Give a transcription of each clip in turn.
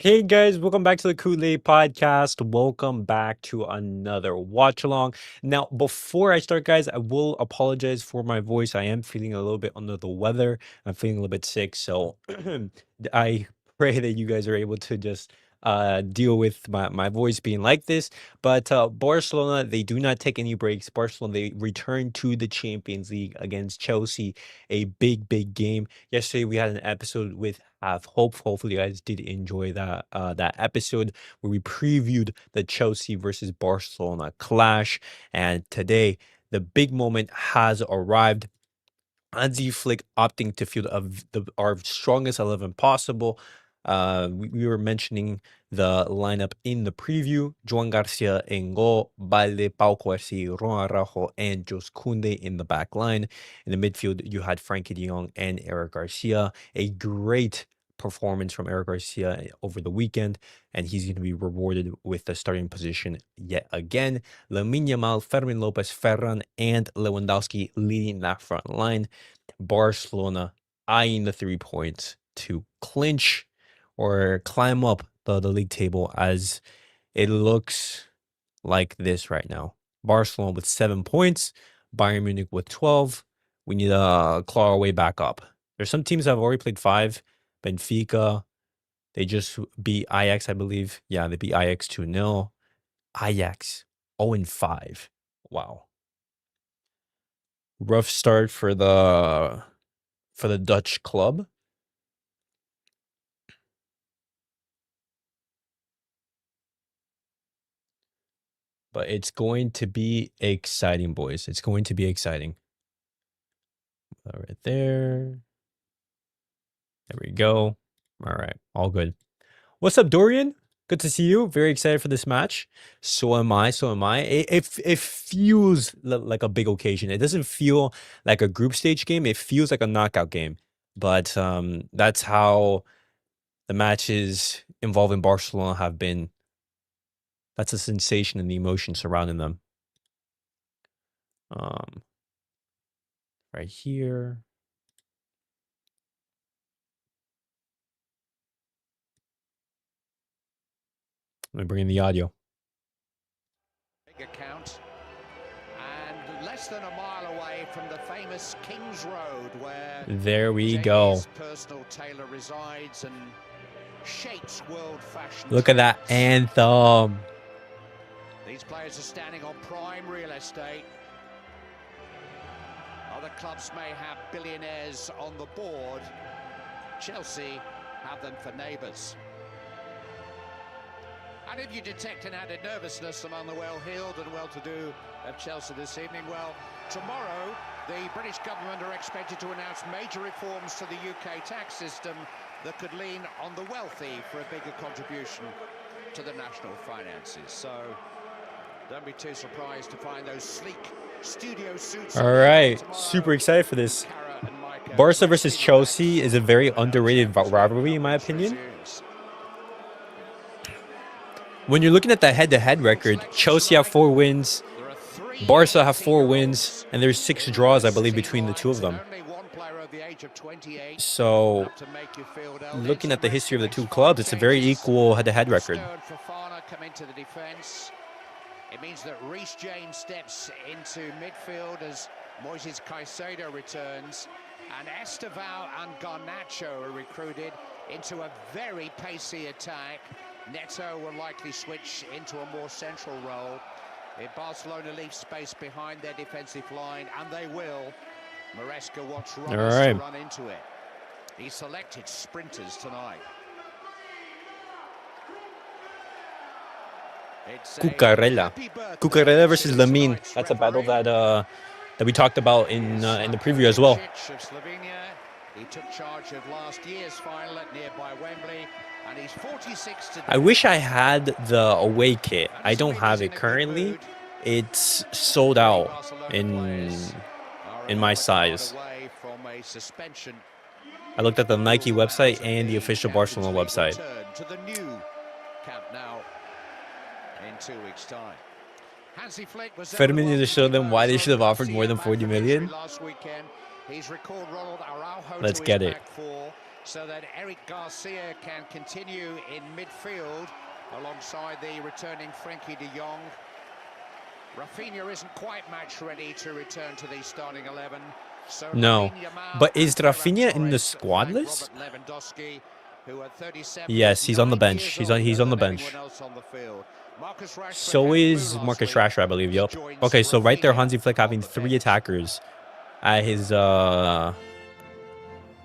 Hey guys, welcome back to the CulePodcast. Welcome back to another watch along. Now, before I start, guys, I will apologize for my voice. I am feeling a little bit under the weather. I'm feeling a little bit sick, so I pray that you guys are able to just deal with my voice being like this. But Barcelona, they do not take any breaks. Barcelona, they return to the Champions League against Chelsea, a big game. Yesterday we had an episode with Have Hope. Hopefully, you guys did enjoy that episode where we previewed the Chelsea versus Barcelona clash. And today, the big moment has arrived. Hansi Flick opting to field our strongest 11 possible. We were mentioning the lineup in the preview. Joan García in goal, Balde, Kounde, Araujo, and Kounde in the back line. In the midfield, you had Frenkie de Jong and Eric Garcia. A great performance from Eric Garcia over the weekend, and he's going to be rewarded with the starting position yet again. Lamine Yamal, Fermín Lopez, Ferran, and Lewandowski leading that front line. Barcelona eyeing the 3 points to clinch or climb up the league table, as it looks like this right now. Barcelona with 7 points, Bayern Munich with 12. We need to claw our way back up. There's some teams that have already played 5. Benfica, they just beat Ajax, I believe. Yeah, they beat Ajax 2-0. Ajax 0-5. Wow. Rough start for the Dutch club. But it's going to be exciting, boys. It's going to be exciting. Right there. There we go. All right. All good. What's up, Dorian? Good to see you. Very excited for this match. So am I. It feels like a big occasion. It doesn't feel like a group stage game. It feels like a knockout game. But that's how the matches involving Barcelona have been. That's the sensation and the emotion surrounding them. Right here. Let me bring in the audio. Big account, and less than a mile away from the famous King's Road, where there we go. Personal tailor resides and shapes world fashion. Look at that anthem. These players are standing on prime real estate. Other clubs may have billionaires on the board. Chelsea have them for neighbours. And if you detect an added nervousness among the well-heeled and well-to-do of Chelsea this evening, well, tomorrow the British government are expected to announce major reforms to the UK tax system that could lean on the wealthy for a bigger contribution to the national finances. So don't be too surprised to find those sleek studio suits. All right, super excited for this. Barca versus Chelsea is a very underrated rivalry, in my opinion. When you're looking at the head-to-head record, Chelsea have 4 wins, Barca have 4 wins, and there's 6 draws, I believe, between the two of them. So, looking at the history of the two clubs, it's a very equal head-to-head record. It means that Reece James steps into midfield as Moises Caicedo returns, and Estevao and Garnacho are recruited into a very pacey attack. Neto will likely switch into a more central role. If Barcelona leaves space behind their defensive line, and they will, Maresca wants Ramos to run into it. He selected sprinters tonight. Cucurella versus Lamine. That's a battle that we talked about in the preview as well. He took charge of last year's final at nearby Wembley, and he's 46 today. I wish I had the away kit. I don't have it currently. It's sold out in my size. I looked at the Nike website and the official Barcelona website. To the new camp now in 2 weeks' time. Hansi Flick was Fermín needs to show them why they should have offered more than 40 million. Last weekend. He's recalled Ronald Araujo. Let's get it. so that Eric García can continue in midfield alongside the returning Frenkie de Jong. Rafinha isn't quite match ready to return to the starting 11. So No, Yamal but is and Ferran Rafinha in the Torres squad flank list? Robert Lewandowski, who at 37 Yes, is he's on the 9 bench. years He's older on the than bench. anyone else on the field. Marcus Rashford So had a is clue last Marcus week Rashford, I believe. Yup. to join Okay, so right there, Rafinha Hansi Flick having on the 3 bench. attackers at his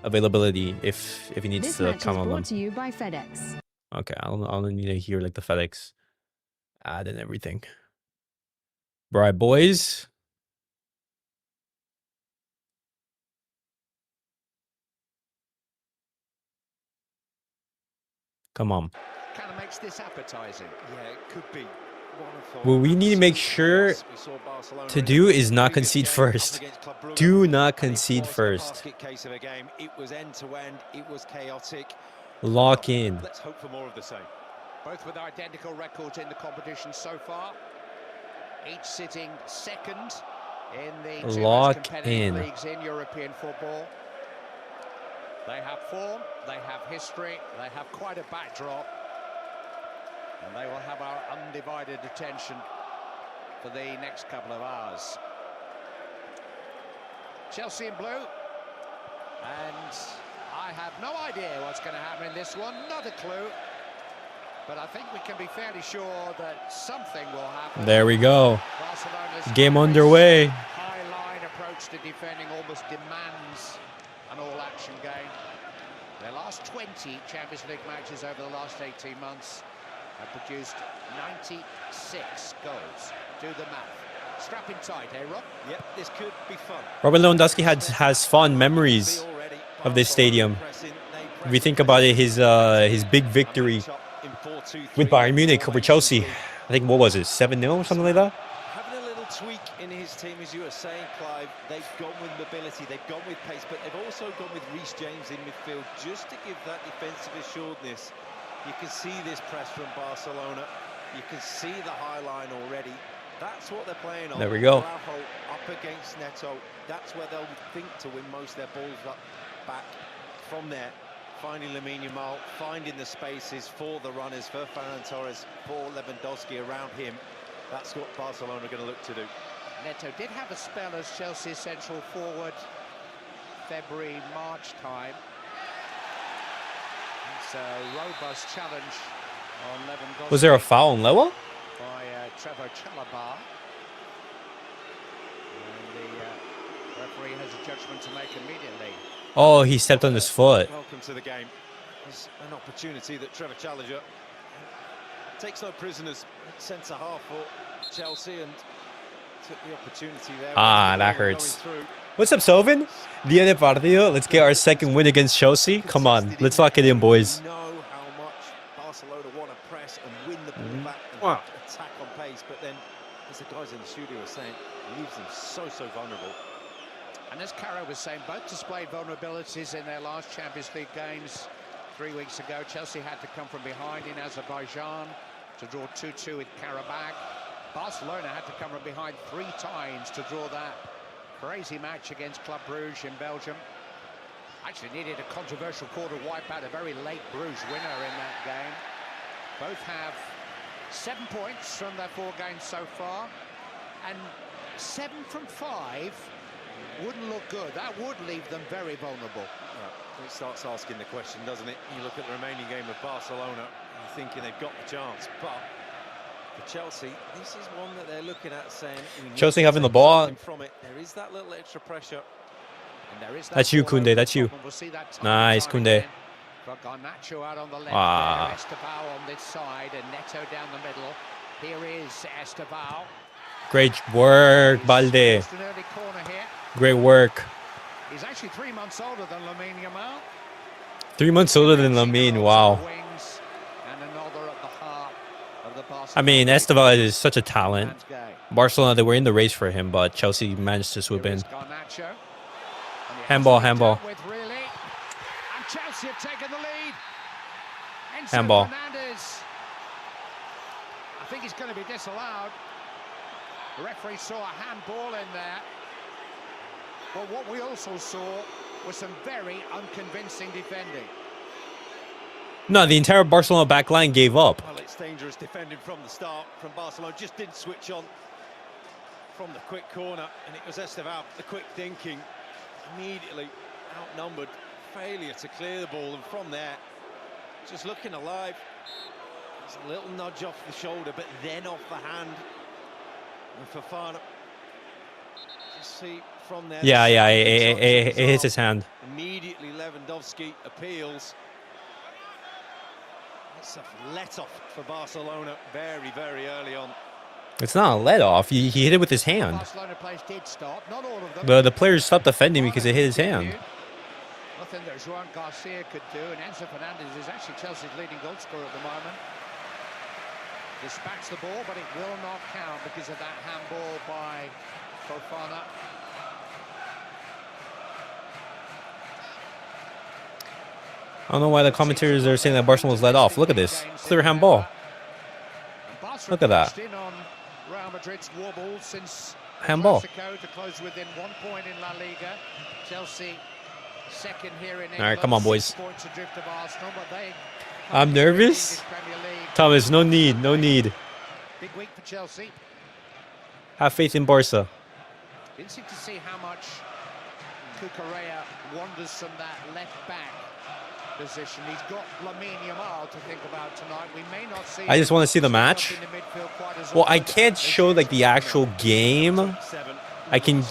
availability if he needs This to match is count on them. brought to you by FedEx. Okay, I'll need to hear like the FedEx ad and everything. Right, boys. Come on. Kind of makes this appetizing. Yeah, it could be. What we need to make sure to do is not concede first. Do not concede first. It was end to end. It was chaotic. Lock in. Let's hope for more of the same. Both with identical records in the competition so far. Each sitting second in the two most competitive leagues in European football. They have form, they have history, they have quite a backdrop. And they will have our undivided attention for the next couple of hours. Chelsea in blue. And I have no idea what's going to happen in this one. Not a clue. But I think we can be fairly sure that something will happen. There we go. Barcelona's Game underway. high line approach to defending almost demands an all-action game. Their last 20 Champions League matches over the last 18 months have produced 96 goals. Do the math. Strap in tight, eh, Rob? Yep, this could be fun. Robert Lewandowski has fond memories of this stadium. If you think about it, his big victory with Bayern Munich over Chelsea. I think, what was it, 7-0 or something like that? Having a little tweak in his team, as you were saying, Clive. They've gone with mobility, they've gone with pace, but they've also gone with Reece James in midfield just to give that defensive assuredness. You can see this press from Barcelona. You can see the high line already. That's what they're playing on. There we go. Araujo up against Neto. That's where they'll think to win most of their balls up back. From there, finding Lamine Yamal, finding the spaces for the runners, for Ferran Torres, for Lewandowski around him. That's what Barcelona are going to look to do. Neto did have a spell as Chelsea's central forward February, March time. It's a robust challenge on Lewandowski. Was there a foul on Lewa? By Trevor Chalobah. And the referee has a judgment to make immediately. Oh, he stepped on his foot. Welcome to the game. It's an opportunity that Trevor Chalobah takes no prisoners, centre half for Chelsea, and took the opportunity there. Ah, that hurts. What's up, Sovin? Dia de partido. Let's get our second win against Chelsea. Come on, let's lock it in, boys. We know how much Barcelona want to press and win the ball back and attack on pace, but then, as the guys in the studio are saying, it leaves them so vulnerable. And as Caro was saying, both displayed vulnerabilities in their last Champions League games 3 weeks ago. Chelsea had to come from behind in Azerbaijan to draw 2-2 with Karabakh. Barcelona had to come from behind 3 times to draw that crazy match against Club Brugge in Belgium. Actually needed a controversial call to wipe out a very late Bruges winner in that game. Both have 7 points from their 4 games so far, and 7 from 5 wouldn't look good. That would leave them very vulnerable. It starts asking the question, doesn't it? You look at the remaining game of Barcelona, you're thinking they've got the chance, but for Chelsea, this is one that they're looking at saying, Chelsea having the ball. From it. There is that little extra pressure. And there is that That's you, Kounde. That's you. We'll see that Nice, Kounde. Garnacho out on the left. Ah. Estevao on this side and Neto down the middle. Here is Estevao. Great work, Balde. An early corner here. Great work. He's actually 3 months older than Lamine Yamal. 3 months older than Lamine. Wow. Wings and another at the heart of the I mean, Barcelona Estevao is such a talent. Barcelona, they were in the race for him, but Chelsea managed to swoop in. Garnacho. Handball, handball. With really. And Chelsea have taken the lead. Enzo Handball. Fernandez. I think he's going to be disallowed. The referee saw a handball in there. But what we also saw was some very unconvincing defending. No, the entire Barcelona back line gave up. Well, it's dangerous defending from the start from Barcelona. Just didn't switch on from the quick corner, and it was Estevao, the quick thinking, immediately outnumbered, failure to clear the ball, and from there, just looking alive. There's a little nudge off the shoulder, but then off the hand. And Fofana, just see from there. Yeah, it hits his hand. Immediately Lewandowski appeals. It's a let-off for Barcelona very, very early on. It's not a let-off. He hit it with his hand. Barcelona players did stop, not all of them. The players stopped defending because it hit his hand. Nothing that Joan García could do, and Enzo Fernandez is actually Chelsea's leading goal scorer at the moment. Dispatched the ball, but it will not count because of that handball by Fofana. I don't know why the commentators are saying that Barcelona was let off. Look at this. Clear handball. Look at that. Handball. To close within 1 point in La Liga. Chelsea second here in England. All right, come on, boys. 6 points adrift of Arsenal, but they I'm nervous. Thomas, no need. Big week for Chelsea. Have faith in Barca. Interesting to see how much Cucurella wanders from that left back position. He's got Lamine Yamal to think about tonight. We may not see. I just want to see the match. Well, I can't show like the actual game. I can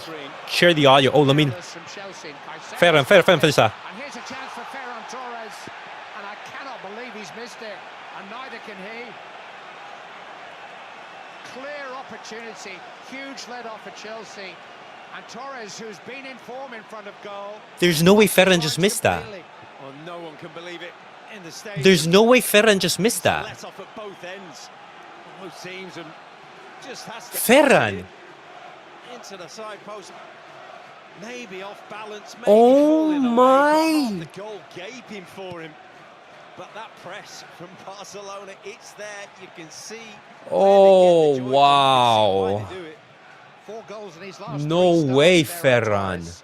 share the audio. Oh, Lamine. Ferran, finish that. And here's a chance for Ferran Torres, and I cannot believe he's missed it, and neither can he. Clear opportunity, huge let off for Chelsea, and Torres, who's been in form in front of goal. There's no way Ferran just missed that. Well, no one can believe it in the stadium. There's no way Ferran just missed that. Let off at both ends. Both teams, and just has to Ferran. Into the side post. Maybe off balance. Maybe Oh falling away, my. but the goal gaping for him. But that press from Barcelona, it's there. You can see. Oh, wow. 4 goals in his last No 3 way, starts, Ferran.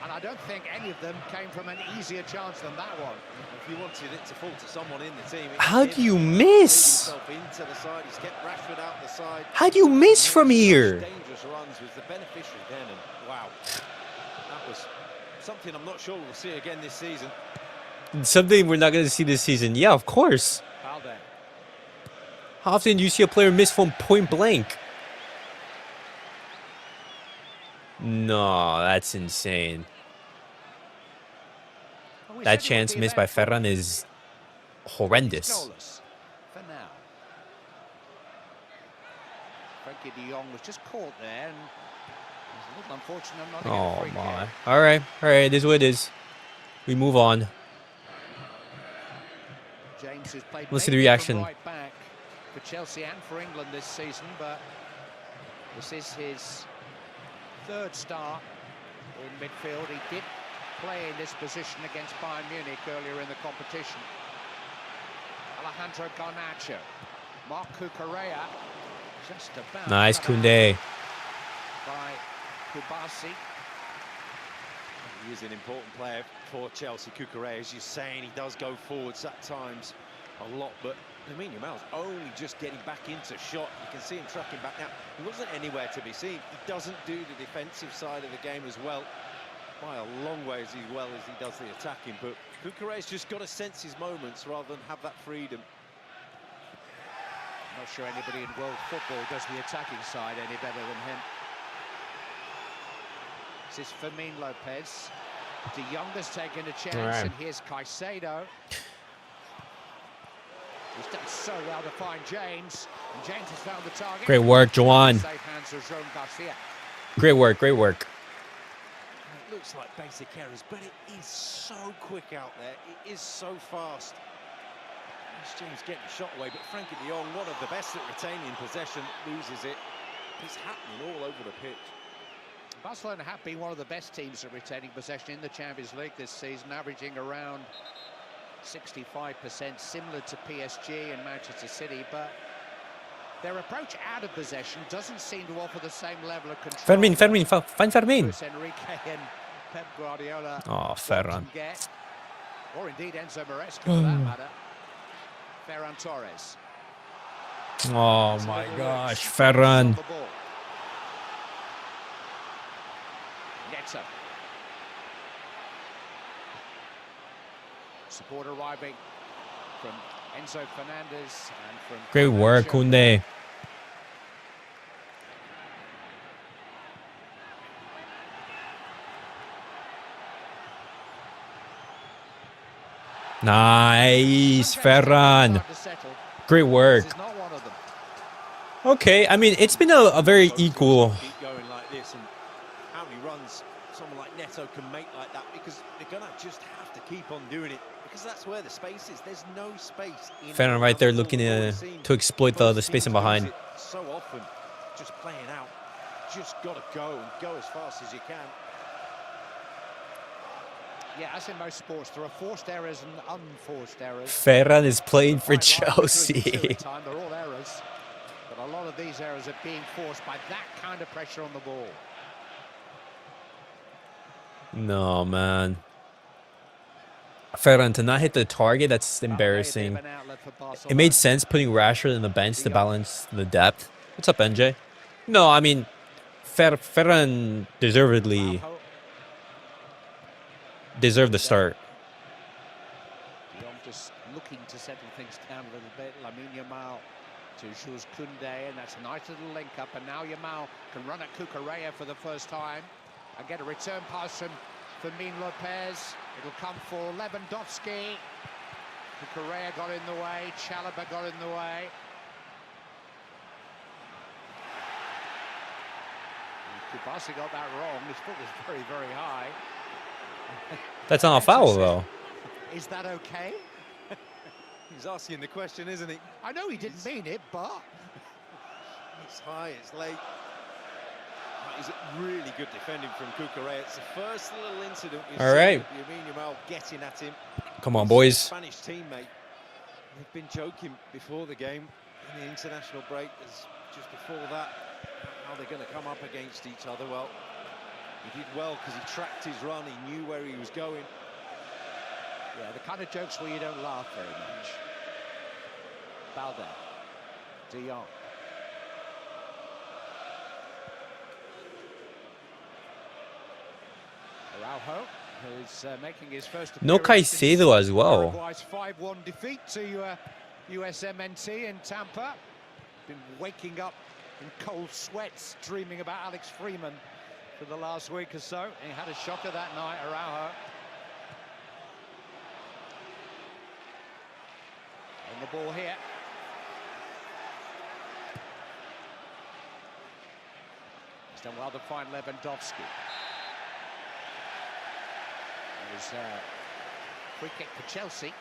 And I don't think any of them came from an easier chance than that one. If you wanted it to fall to someone in the team, How do you miss? Into the side. He's kept Rashford out the side. How do you miss from here? Dangerous runs was the beneficiary then, and wow, that was something I'm not sure we'll see again this season. Something we're not going to see this season. Yeah, of course. Balde. How often do you see a player miss from point blank? No, that's insane. Well, we That said it would chance be missed by there. Ferran is horrendous. Goalless for now. Frenkie de Jong was just caught there, and it's a little unfortunate not to get a Oh free my. kick. All right, it is what it is. We move on. James has played Let's see the mainly from reaction. right back for Chelsea and for England this season, but this is his 3rd start in midfield. He did play in this position against Bayern Munich earlier in the competition. Alejandro Garnacho, Marc Cucurella, just about Nice, cut out Kounde. by Cubarsí. He is an important player for Chelsea. Cucurella, as you're saying, he does go forwards at times a lot, but Lamine Yamal's only just getting back into shot. You can see him tracking back now. He wasn't anywhere to be seen. He doesn't do the defensive side of the game as well, by a long way as well as he does the attacking. But Cucurella's just got to sense his moments rather than have that freedom. Not sure anybody in world football does the attacking side any better than him. This is Fermín Lopez. De Jong has taken a chance, right. and here's Caicedo. He's done so well to find James, and James has found the target. Great work, Joan. Safe hands of Joan García. Great work. It looks like basic errors, but it is so quick out there. It is so fast. James getting the shot away, but Frenkie de Jong, one of the best at retaining possession, loses it. It's happening all over the pitch. Barcelona have been one of the best teams at retaining possession in the Champions League this season, averaging around 65%, similar to PSG and Manchester City, but their approach out of possession doesn't seem to offer the same level of control. Fermín, find Fermín. Luis Enrique and Pep Guardiola Oh, Ferran. can get, or indeed Enzo Maresca for that matter. Ferran Torres. Oh It's a my little gosh, loose. Ferran. On the ball. Neto. Support arriving from Enzo Fernandez and from Great work, Kounde. Nice, Ferran. Great work. Okay, I mean, it's been a very equal. Keep going like this, and how many runs someone like Neto can make like that, because they're gonna just have to keep on doing it, because that's where the space is. There's no space. Ferran right there looking to exploit the spacing behind. So often, just playing out. Just gotta go and go as fast as you can. Yeah, as in most sports, there are forced errors and unforced errors. Ferran is playing for Chelsea. They're all errors, but a lot of these errors are being forced by that kind of pressure on the ball. No, man. Ferran to not hit the target, that's embarrassing. It made sense putting Rashford in the bench to balance the depth. What's up, NJ? No, I mean, Ferran deservedly deserved the start. Jong just looking to settle things down a little bit. Lamine Yamal to Jules Kounde, and that's a nice little link up. And now Yamal can run at Cucurella for the first time and get a return pass from Fermín Lopez. It'll come for Lewandowski. Cucurella got in the way. Chalobah got in the way. Cubarsí got that wrong. His foot was very, very high. That's not a foul, though. Is that okay? He's asking the question, isn't he? I know he didn't mean it, but it's high, it's late. That is really good defending from Cucurella. It's the first little incident we've All right. Lamine Yamal getting at him. Come on, boys. Spanish teammate. They've been joking before the game in the international break. Just before that, how they're going to come up against each other. Well, he did well because he tracked his run. He knew where he was going. Yeah, the kind of jokes where you don't laugh very much. Balde. De Jong. Araujo, who's making his first No Caicedo as well. Uruguay's 5-1 defeat to USMNT in Tampa. Been waking up in cold sweats, dreaming about Alex Freeman for the last week or so. He had a shocker that night, Araujo. On the ball here. He's done well to find Lewandowski. It was a free kick for Chelsea.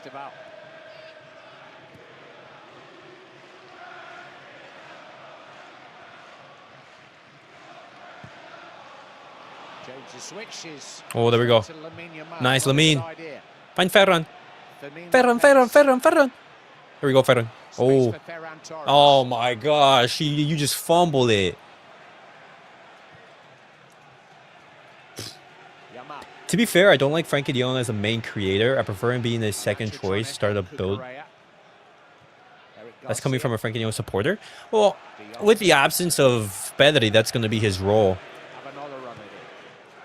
About. Jones' switch is. Oh, there we go. Nice, Lamine. Find Ferran. Ferran. Here we go, Ferran. Oh. Oh my gosh, you just fumbled it. To be fair, I don't like Frenkie de Jong as a main creator. I prefer him being a second choice, start a build. That's coming from a Frenkie de Jong supporter. Well, with the absence of Pedri, that's going to be his role.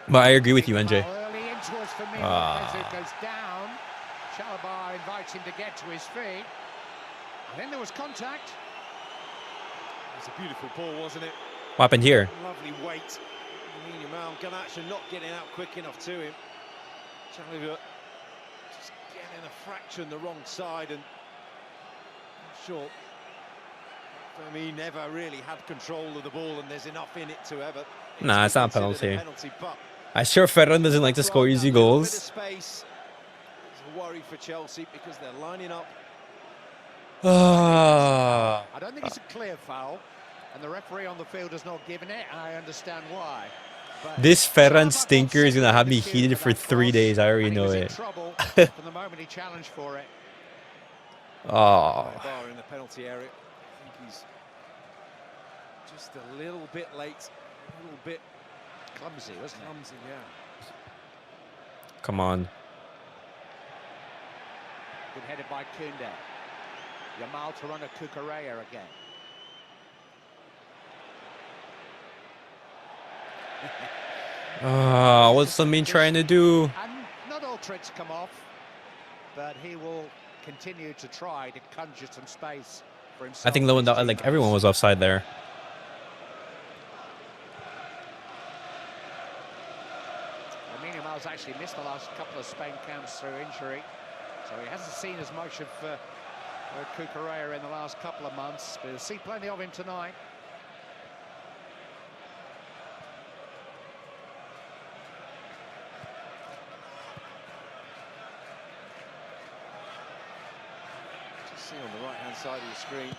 But I agree with you, NJ. Goes down. Chalobah invites him to get to his feet. And then there was contact. It was a beautiful ball, wasn't it? What happened here? Lovely weight. García not getting out quick enough to him. Chalobah just getting a fraction the wrong side, and short. Fermín never really had control of the ball, and there's enough in it to ever. Nah, it's not a penalty. I'm sure Ferran doesn't like to score easy goals. Space. It's a worry for Chelsea because they're lining up. I don't think it's a clear foul, and the referee on the field has not given it. I understand why. This Ferran stinker is gonna have me heated for 3 days. I already know it. From the moment he challenged for it. Oh. Bar in the penalty area. I think he's just a little bit late, a little bit Clumsy, wasn't it? clumsy, yeah. Come on. Good headed by Kounde. Yamal to run a Cucurella again. What's Lamine trying to do? And not all tricks come off, but he will continue to try to conjure some space for himself. I think Lewandowski, like everyone was offside there. Lamine Yamal's actually missed the last couple of Spain camps through injury, so he hasn't seen as much of Cucurella in the last couple of months, but he'll see plenty of him tonight. See on the right-hand side of the screen.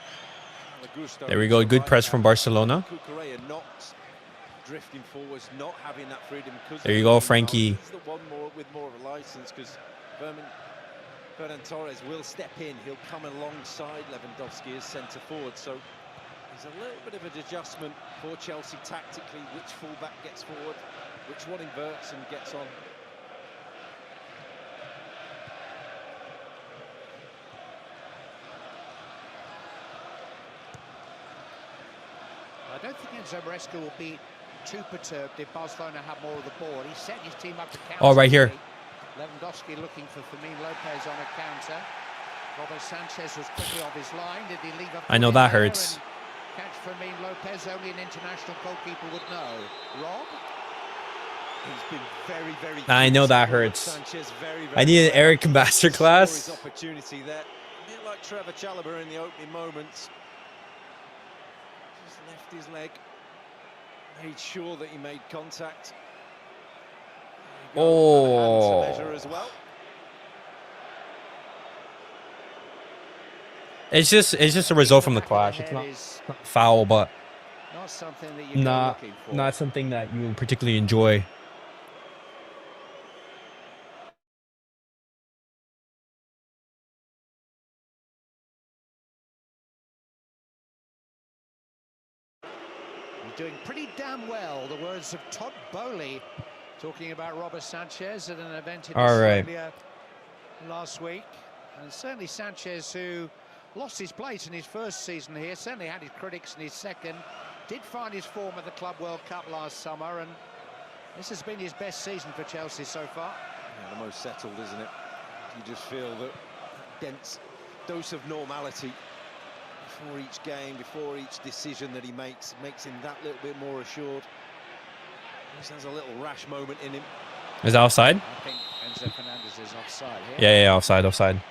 There we go. Good press from Barcelona. Cucurella not drifting forwards, not having that freedom. There you go, Frenkie. He's the one with more of a license, because Ferran Torres will step in. He'll come alongside Lewandowski as centre forward. So there's a little bit of an adjustment for Chelsea tactically. Which fullback gets forward, which one inverts and gets on. I don't think Enzo Maresca will be too perturbed if Barcelona have more of the ball. He's setting his team up to counter. Oh, right here. Lewandowski looking for Fermín Lopez on a counter. Robert Sanchez was quickly off his line. Did he leave a I know that hurts. Catch Fermín Lopez, only an international goalkeeper would know. Rob? He's been very, very I know that hurts. Sanchez, very, I need an Eric masterclass. Opportunity there. A bit like Trevor Chalobah in the opening moments. Just left his leg. Made sure that he made contact. Oh. Measure as well. It's just a result from the clash. It's not foul, but not something that you're looking for. Not something that you particularly enjoy. You're doing pretty damn well. The words of Todd Bowley talking about Robert Sanchez at an event in Australia last week. And certainly Sanchez, who lost his place in his first season here, certainly had his critics in his second, did find his form at the Club World Cup last summer, and this has been his best season for Chelsea so far. Yeah, the most settled, isn't it? You just feel that dense dose of normality before each game, before each decision that he makes him that little bit more assured. Just has a little rash moment in him. Is that offside? I think Enzo Fernandez is offside here. Yeah, offside. And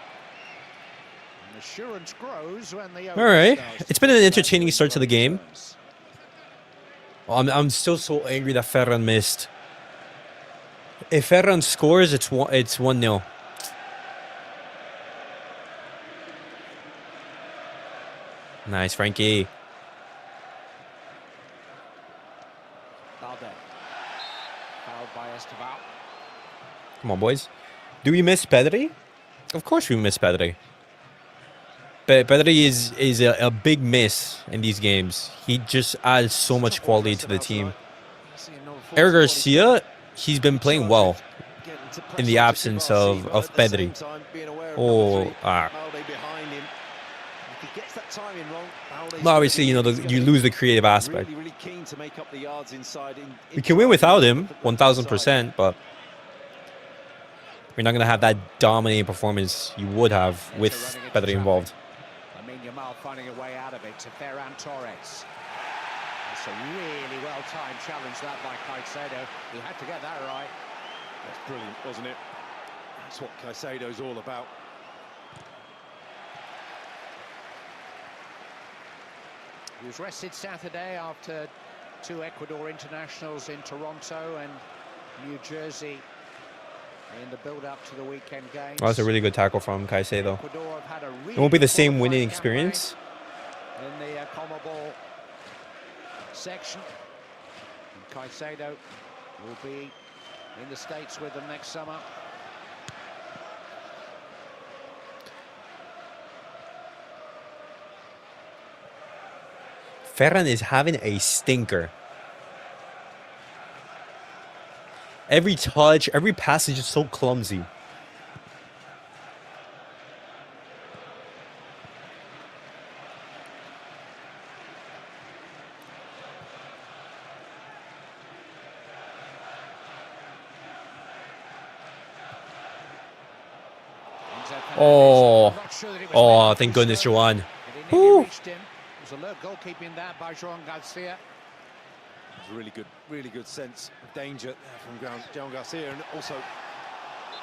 assurance grows when the all right, it's been an entertaining start to the game. I'm still so angry that Ferran missed. If Ferran scores, it's 1-0. Nice, Frenkie. Balde. Fouled by Esteval. Come on, boys. Do we miss Pedri? Of course we miss Pedri. Pedri is a big miss in these games. He just adds so much quality to the team. Eric García, he's been playing well in the absence of Pedri. Well, obviously, you lose the creative aspect. We can win without him, 1000%, but you're not going to have that dominating performance you would have with Pedri involved. Lamine Yamal finding a way out of it to Ferran Torres. That's a really well-timed challenge, that by Caicedo. He had to get that right. That's brilliant, wasn't it? That's what Caicedo's all about. He was rested Saturday after 2 Ecuador internationals in Toronto and New Jersey in the build-up to the weekend games. Oh, that's a really good tackle from Caicedo. Ecuador have had a really it won't be the same winning experience. In the CONMEBOL section. And Caicedo will be in the States with them next summer. Ferran is having a stinker. Every touch, every pass is just so clumsy. Oh, thank goodness, Joan. It was alert goalkeeping that by Joan García. It was really good sense of danger from Joan García, and also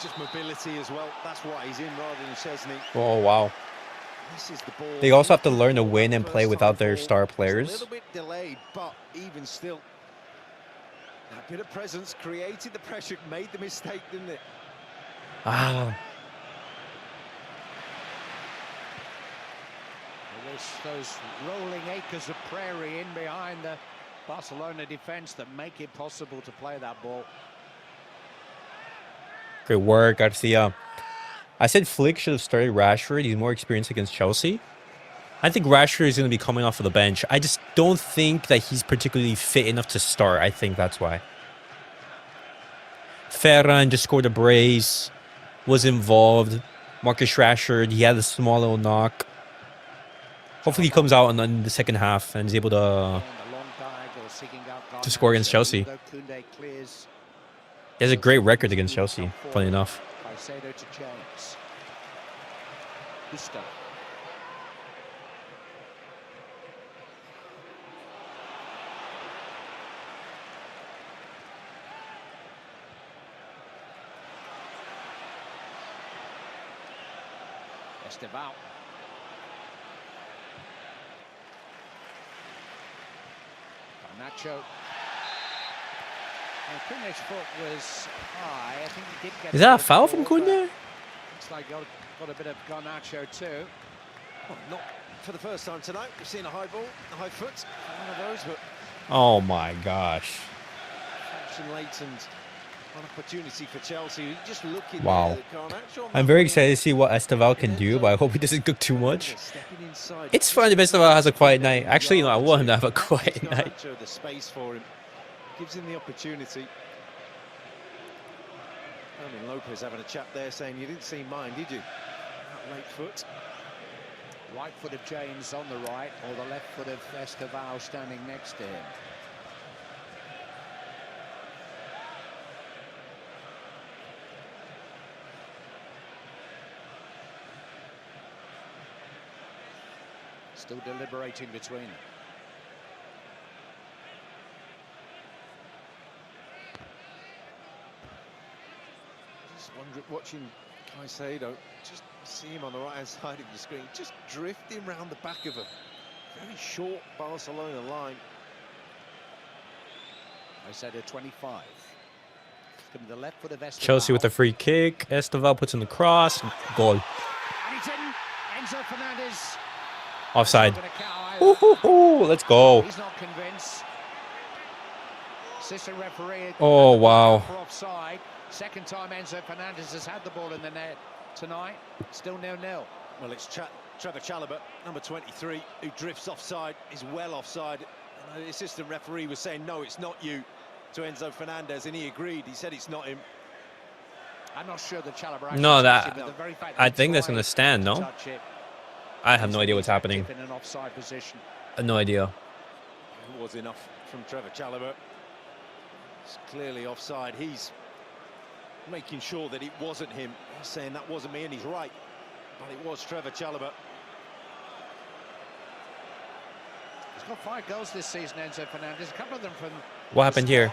just mobility as well. That's why he's in rather than Szczesny. Oh, wow. This is the ball. They also have to learn to win and play without their star players. A little bit delayed, but even still, a bit of presence created the pressure, made the mistake, didn't it? Ah. Those rolling acres of prairie in behind the Barcelona defense that make it possible to play that ball. Great work, García. I said Flick should have started Rashford. He's more experienced against Chelsea. I think Rashford is going to be coming off of the bench. I just don't think that he's particularly fit enough to start. I think that's why. Ferran just scored a brace, was involved. Marcus Rashford, he had a small little knock. Hopefully he comes out in the second half and is able to score against Chelsea. He has a great record against Chelsea, funny enough. Esteval. Nacho. Kounde's foot was high. I think he did get. Is that a foul from Kounde? Looks like got a bit of Garnacho too. Well, not for the first time tonight. We've seen a high ball, a high foot, one of those, but. Oh my gosh. Action latent. An opportunity for Chelsea. Just looking. Wow. I'm very excited to see what Esteval can do, but I hope he doesn't cook too much. It's fine if Esteval has a quiet night. Actually, no, I want him to have a quiet night. The space for him gives him the opportunity. I mean, Lopez having a chat there saying, "You didn't see mine, did you?" That late foot. Right foot of James on the right, or the left foot of Esteval standing next to him. Still deliberating between them. Just wondering, watching Caicedo, just see him on the right-hand side of the screen, just drifting round the back of a very short Barcelona line. Caicedo 25. From the left foot of Esteval. Chelsea with a free kick. Esteval puts in the cross. Goal. And it's in. Enzo Fernandez. Offside. Let's go. He's not convinced. Assistant referee. Oh, wow. Offside. Second time Enzo Fernandez has had the ball in the net tonight. Still 0-0. Well, it's Trevor Chalobah, number 23, who drifts offside, is well offside. And the assistant referee was saying, "No, it's not you," to Enzo Fernandez, and he agreed. He said it's not him. I'm not sure that Chalobah. No, I think that's going to stand, no? I have no idea what's happening. In an offside position. I have no idea. It was enough from Trevor Chalobah. It's clearly offside. He's making sure that it wasn't him. He's saying that wasn't me, and he's right. But it was Trevor Chalobah. He's got 5 goals this season, Enzo Fernandez. A couple of them from. What happened here?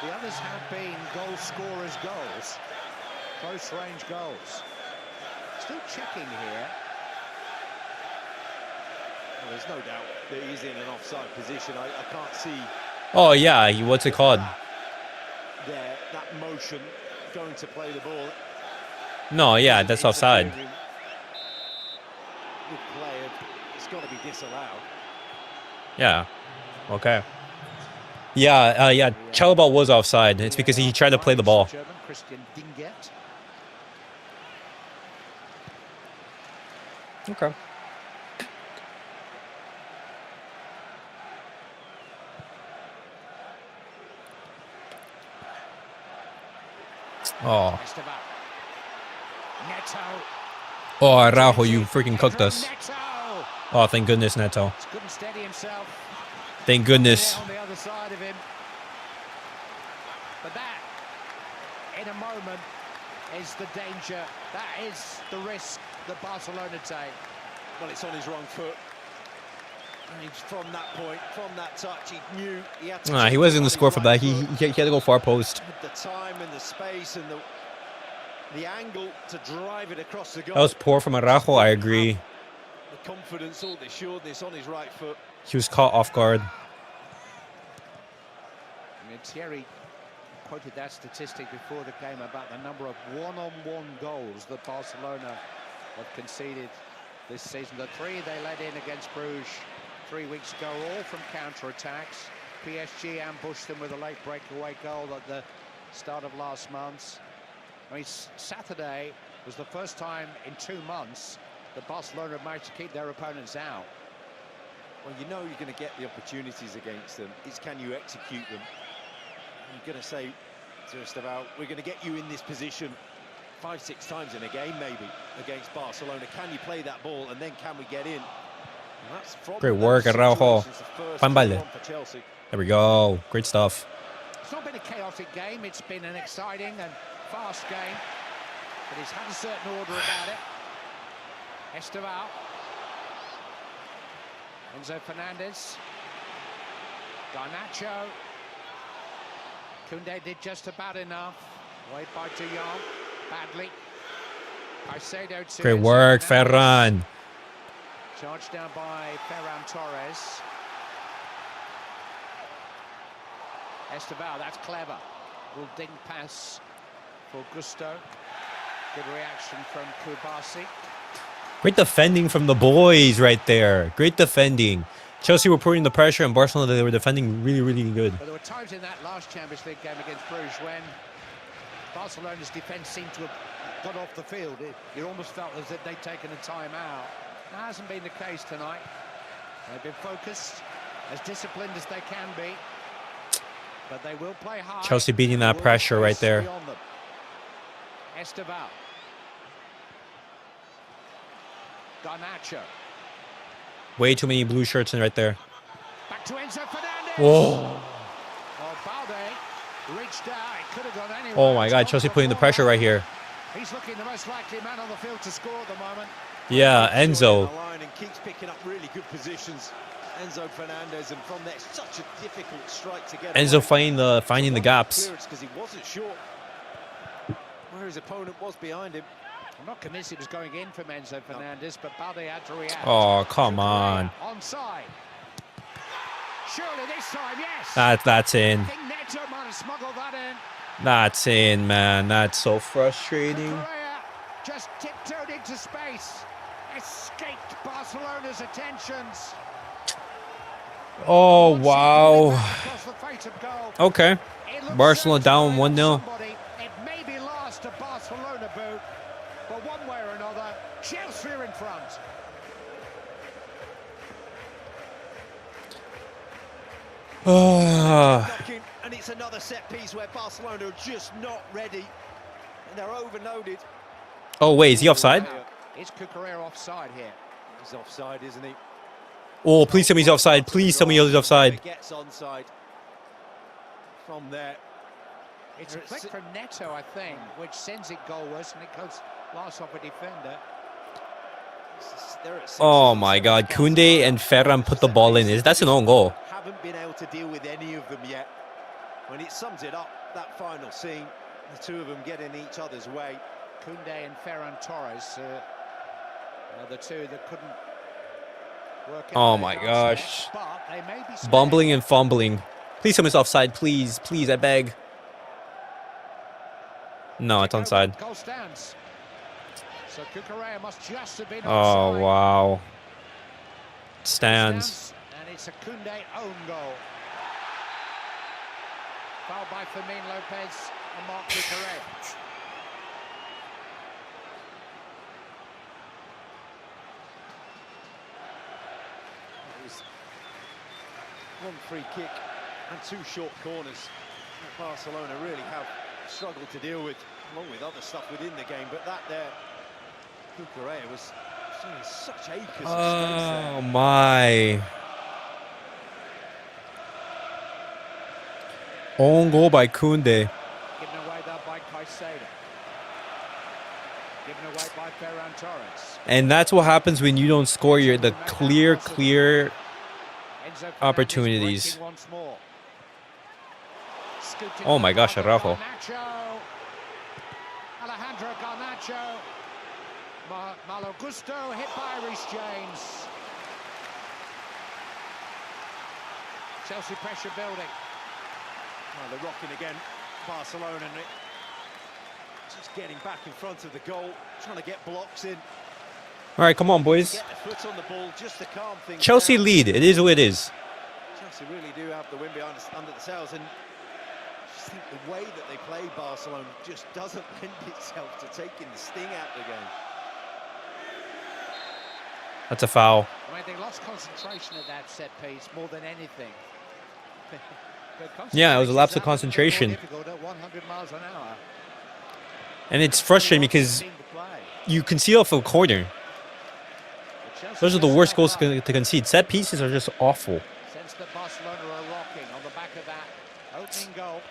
The others have been goal scorers' goals, close range goals. Still checking here. Well, there's no doubt that he's in an offside position. I can't see. Oh yeah, what's it called? That motion going to play the ball. No, yeah, that's offside. Good play. It's got to be disallowed. Yeah. Okay. Yeah, Chalobah was offside. It's because he tried to play the ball. Okay. Oh. Oh, Araujo, you freaking cooked us. Oh, thank goodness, Neto. Thank goodness. On the other side of him. But that, in a moment, is the danger. That is the risk that Barcelona take. Well, it's on his wrong foot. And from that point, from that touch, he knew he had to. He wasn't going to score from that. He had to go far post. The time and the space and the angle to drive it across the goal. That was poor from Araujo, I agree. The confidence, all the assuredness on his right foot. He was caught off guard. I mean, Thierry quoted that statistic before the game about the number of one-on-one goals that Barcelona have conceded this season. The 3 they let in against Bruges 3 weeks ago, all from counter-attacks. PSG ambushed them with a late breakaway goal at the start of last month. I mean, Saturday was the first time in 2 months that Barcelona managed to keep their opponents out. Well, you know you're going to get the opportunities against them. It's can you execute them? You're going to say just about, we're going to get you in this position 5-6 times in a game, maybe, against Barcelona. Can you play that ball, and then can we get in? And that's great work, Araujo. Balde. There we go. Great stuff. It's not been a chaotic game. It's been an exciting and fast game, but it's had a certain order about it. Esteval. Enzo Fernandez. Garnacho. Kounde did just about enough. Way by Jong. Badly. Great work, Ferran. Charged down by Ferran Torres. Esteval, that's clever. Little ding pass for Gusto. Good reaction from Cubarsí. Great defending from the boys right there. Great defending. Chelsea were putting the pressure, and Barcelona, they were defending really, really good. But there were times in that last Champions League game against Bruges when Barcelona's defence seemed to have got off the field. It almost felt as if they'd taken a time out. That hasn't been the case tonight. They've been focused, as disciplined as they can be. But they will play hard. Chelsea beating that pressure right there. Esteval. Garnacho. Way too many blue shirts in right there. Back to Enzo Fernandez. Whoa. Balde reached out. It could have gone anywhere. Oh my God, Chelsea putting the pressure right here. He's looking the most likely man on the field to score at the moment. Yeah, Enzo. And keeps picking up really good positions. Enzo Fernandez, and from there, such a difficult strike to get. Enzo finding the gaps. Because he wasn't sure where his opponent was behind him. I'm not convinced it was going in from Enzo Fernandez, but Balde had to react. Oh, come on. Onside. Surely this time, yes. That's in. I think Neto might have smuggled that in. That's in, man. That's so frustrating. Correa just tiptoed into space. Escaped Barcelona's attentions. Oh, wow. Okay. Barcelona down 1-0. It may be last a Barcelona boot, but one way or another, Chelsea are in front. And it's another set piece where Barcelona are just not ready, and they're overloaded. Oh wait, is he offside? Is Correa offside here? He's offside, isn't he? Oh, please tell me he's offside. Please tell me he's offside. Gets onside from there. It's a flick from Neto, I think, which sends it goalwards, and it goes last off a defender. Oh my God, Kounde and Ferran put the ball in. That's an own goal. Haven't been able to deal with any of them yet. When it sums it up, that final scene, the two of them getting each other's way. Kounde and Ferran Torres are the two that couldn't work out. Oh my gosh. But they may be bumbling and fumbling. Please tell me it's offside. Please, please, I beg. No, it's onside. Goal stands. So Correa must just have been oh, offside. wow. Stands. And it's a Kounde own goal. Foul by Fermín Lopez and Marc Cucurella. It was one free kick and 2 short corners that Barcelona really have struggled to deal with, along with other stuff within the game. But that there, Cucurella was showing such acres of space there. Oh my. Own goal by Kounde. Given away there by Caicedo. Given away by Ferran Torres. And that's what happens when you don't score the clear opportunities. Oh my gosh, Araujo. Alejandro Garnacho. Malo Gusto hit by Reece James. Chelsea pressure building. Oh, they're rocking again, Barcelona, and just getting back in front of the goal, trying to get blocks in. All right, come on, boys. Get the foot on the ball just to calm things Chelsea down. lead. It is what it is. Chelsea really do have the wind behind us, under the sails, and I just think the way that they play Barcelona just doesn't lend itself to taking the sting out of the game. That's a foul. I mean, they lost concentration at that set piece more than anything. Yeah, it was a lapse of concentration. At 100 miles an hour. And it's frustrating because you concede off a corner. Those are the worst goals to concede. Set pieces are just awful. Sense that Barcelona are rocking on the back of that opening goal.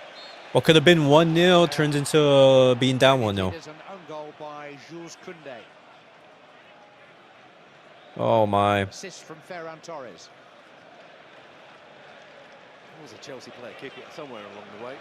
What could have been 1-0 turns into being down 1-0. There's an own goal by Jules Kounde. Oh my. Assist from Ferran Torres. There was a Chelsea player kick it somewhere along the way.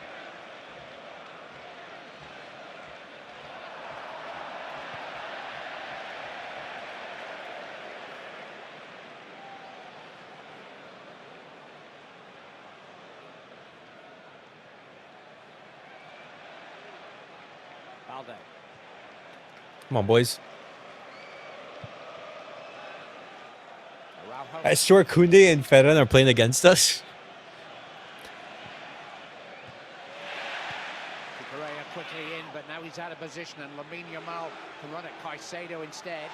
Balde. Come on, boys. Araujo. I swear Kounde and Ferran are playing against us. Cucurella quickly in, but now he's out of position, and Lamine Yamal can run at Caicedo instead.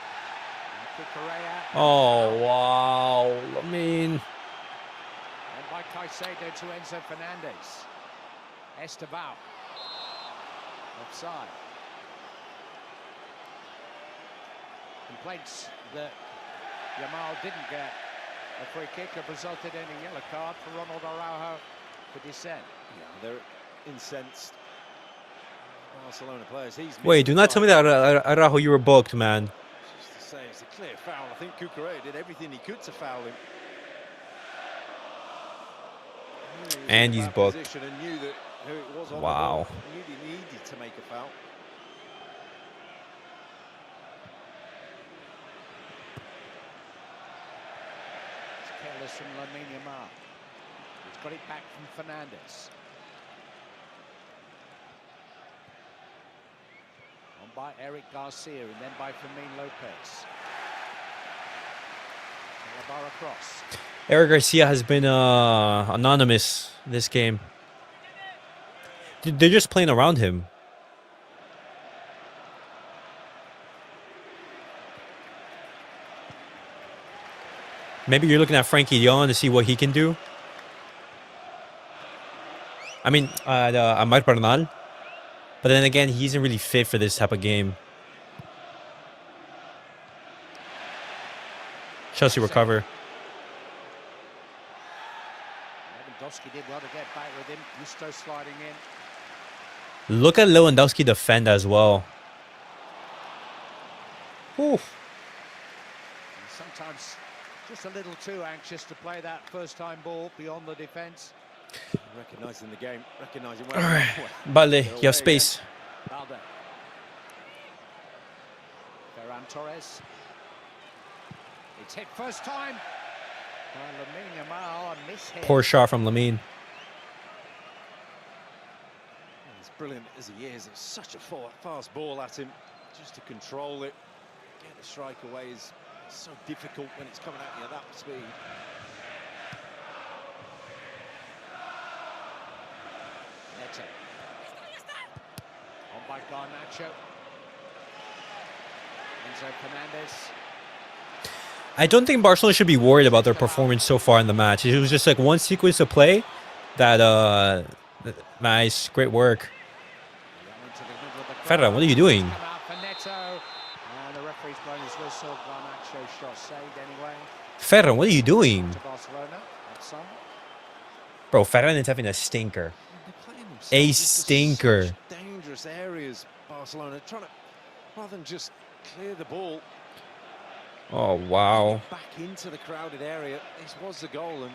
And Cucurella. Oh, wow. Lamine. And by Caicedo to Enzo Fernandez. Estevao. Offside. Complaints that Yamal didn't get a free kick have resulted in a yellow card for Ronald Araujo for dissent. Yeah, they're incensed. Barcelona players. Wait, do not tell me that Araujo, you were booked, man. Just to say, it's a clear foul. I think Cucurella did everything he could to foul him. And he's booked. And knew that who it was on Wow. the ball. He knew he needed to make a foul. It's careless from Lamine Yamal. He's got it back from Fernandez. On by Eric García and then by Fermín Lopez. Calabar across. Eric Garcia has been anonymous this game. They're just playing around him. Maybe you're looking at Frenkie Jong to see what he can do. I mean, Amar Bernal. But then again, he isn't really fit for this type of game. Chelsea recover. Lewandowski did well to get back with him. Gusto sliding in. Look at Lewandowski defend as well. Oof. Sometimes just a little too anxious to play that first-time ball beyond the defence. Recognising the game, recognising All right, Balde, you have space. Balde. Ferran Torres. It's hit first time. Lamine Yamal, a miss-hit. Poor shot from Lamine. As brilliant as he is, it's such a fast ball at him. Just to control it, get the strike away is so difficult when it's coming at you at that speed. Neto. On by Garnacho. Enzo Fernandez. I don't think Barcelona should be worried about their performance so far in the match. It was just like one sequence of play that nice, great work. Ferran, what are you doing? And the referee's blown his whistle. Garnacho shot saved anyway. Ferran, what are you doing? To Barcelona. That's on. Bro, Ferran is having a stinker. A stinker. Dangerous areas, Barcelona trying to, rather than just clear the ball. Oh, wow. Back into the crowded area. This was the goal, and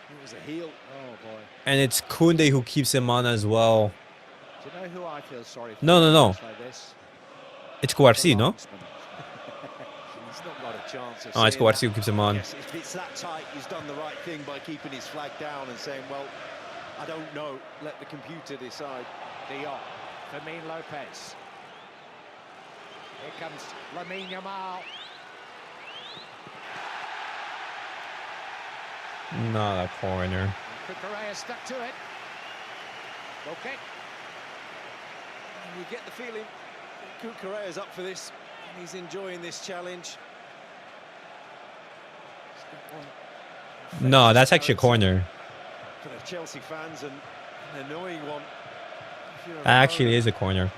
it was a heel. Oh boy. And it's Kounde who keeps him on as well. Do you know who I feel sorry for? No. Like this? It's Cubarsí, no? He's not got a chance of Oh, it's seeing Cubarsí that. who keeps him on. Yes, if it's that tight, he's done the right thing by keeping his flag down and saying, well, I don't know, let the computer decide. De Jong, Fermín Lopez. Here comes Lamine Yamal. Not a corner. Cucurella stuck to it. Okay. And you get the feeling Cucurella's up for this, and he's enjoying this challenge. No, that's actually a corner. For the Chelsea fans, and an annoying one. Actually, it is a corner.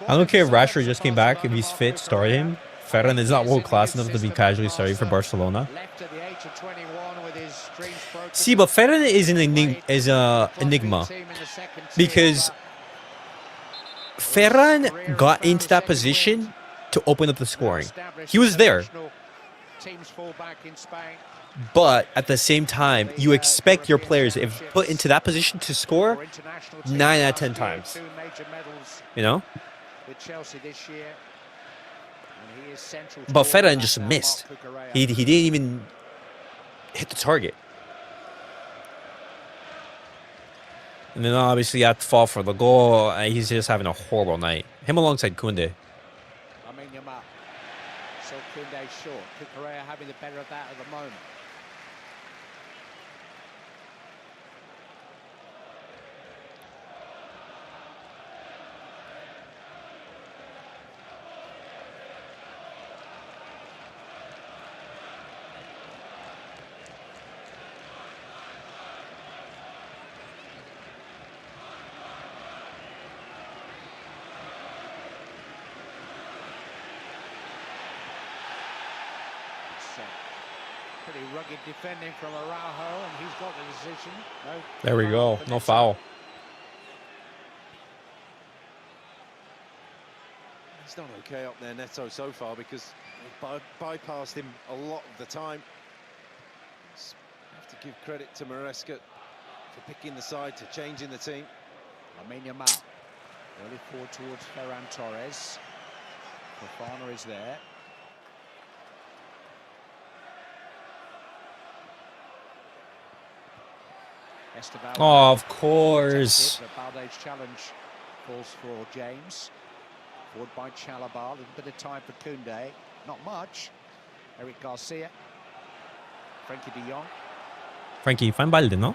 I don't care if Rashford just came back. If he's fit, start him. Ferran is not world class enough to be casually starting for Barcelona. Left at the age of 21 with his strings broken. See, but Ferran is an enigma because Ferran got into that position to open up the scoring. He was there, Teams fall back in Spain. but at the same time, you expect your players, if put into that position, to score 9 out of 10 times. You know? With Chelsea this year. And he is central. But Ferran just missed. He didn't even hit the target. And then obviously you have to fall for the goal. He's just having a horrible night. Him alongside Kounde. Lamine Yamal. So Kounde short. Cucurella having the better of that at the moment. Pretty rugged defending from Araujo, and he's got the decision. No, There we go. No foul. He's done okay up there, Neto, so far, because he bypassed him a lot of the time. Just have to give credit to Maresca for picking the side, to changing the team. Lamine Yamal. Early forward towards Ferran Torres. Fofana is there. Oh, of course. Balde's challenge falls for James. Forward by Chalobah. A little bit of time for Kounde. Not much. Eric Garcia. Frenkie de Jong. Frenkie, find Balde, no?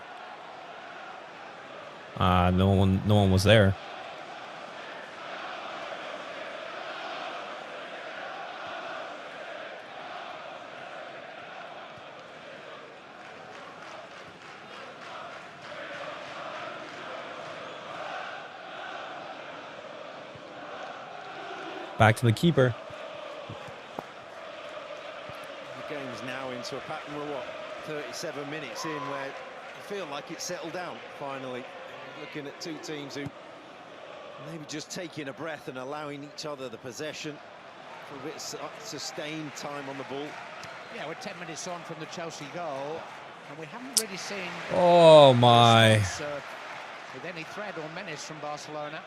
No one was there. Back to the keeper. The game's now into a pattern. We're, what, 37 minutes in, where you feel like it's settled down, finally. Looking at two teams who maybe just taking a breath and allowing each other the possession for a bit of sustained time on the ball. Yeah, we're 10 minutes on from the Chelsea goal, and we haven't really seen... Oh, my. With any threat or menace from Barcelona.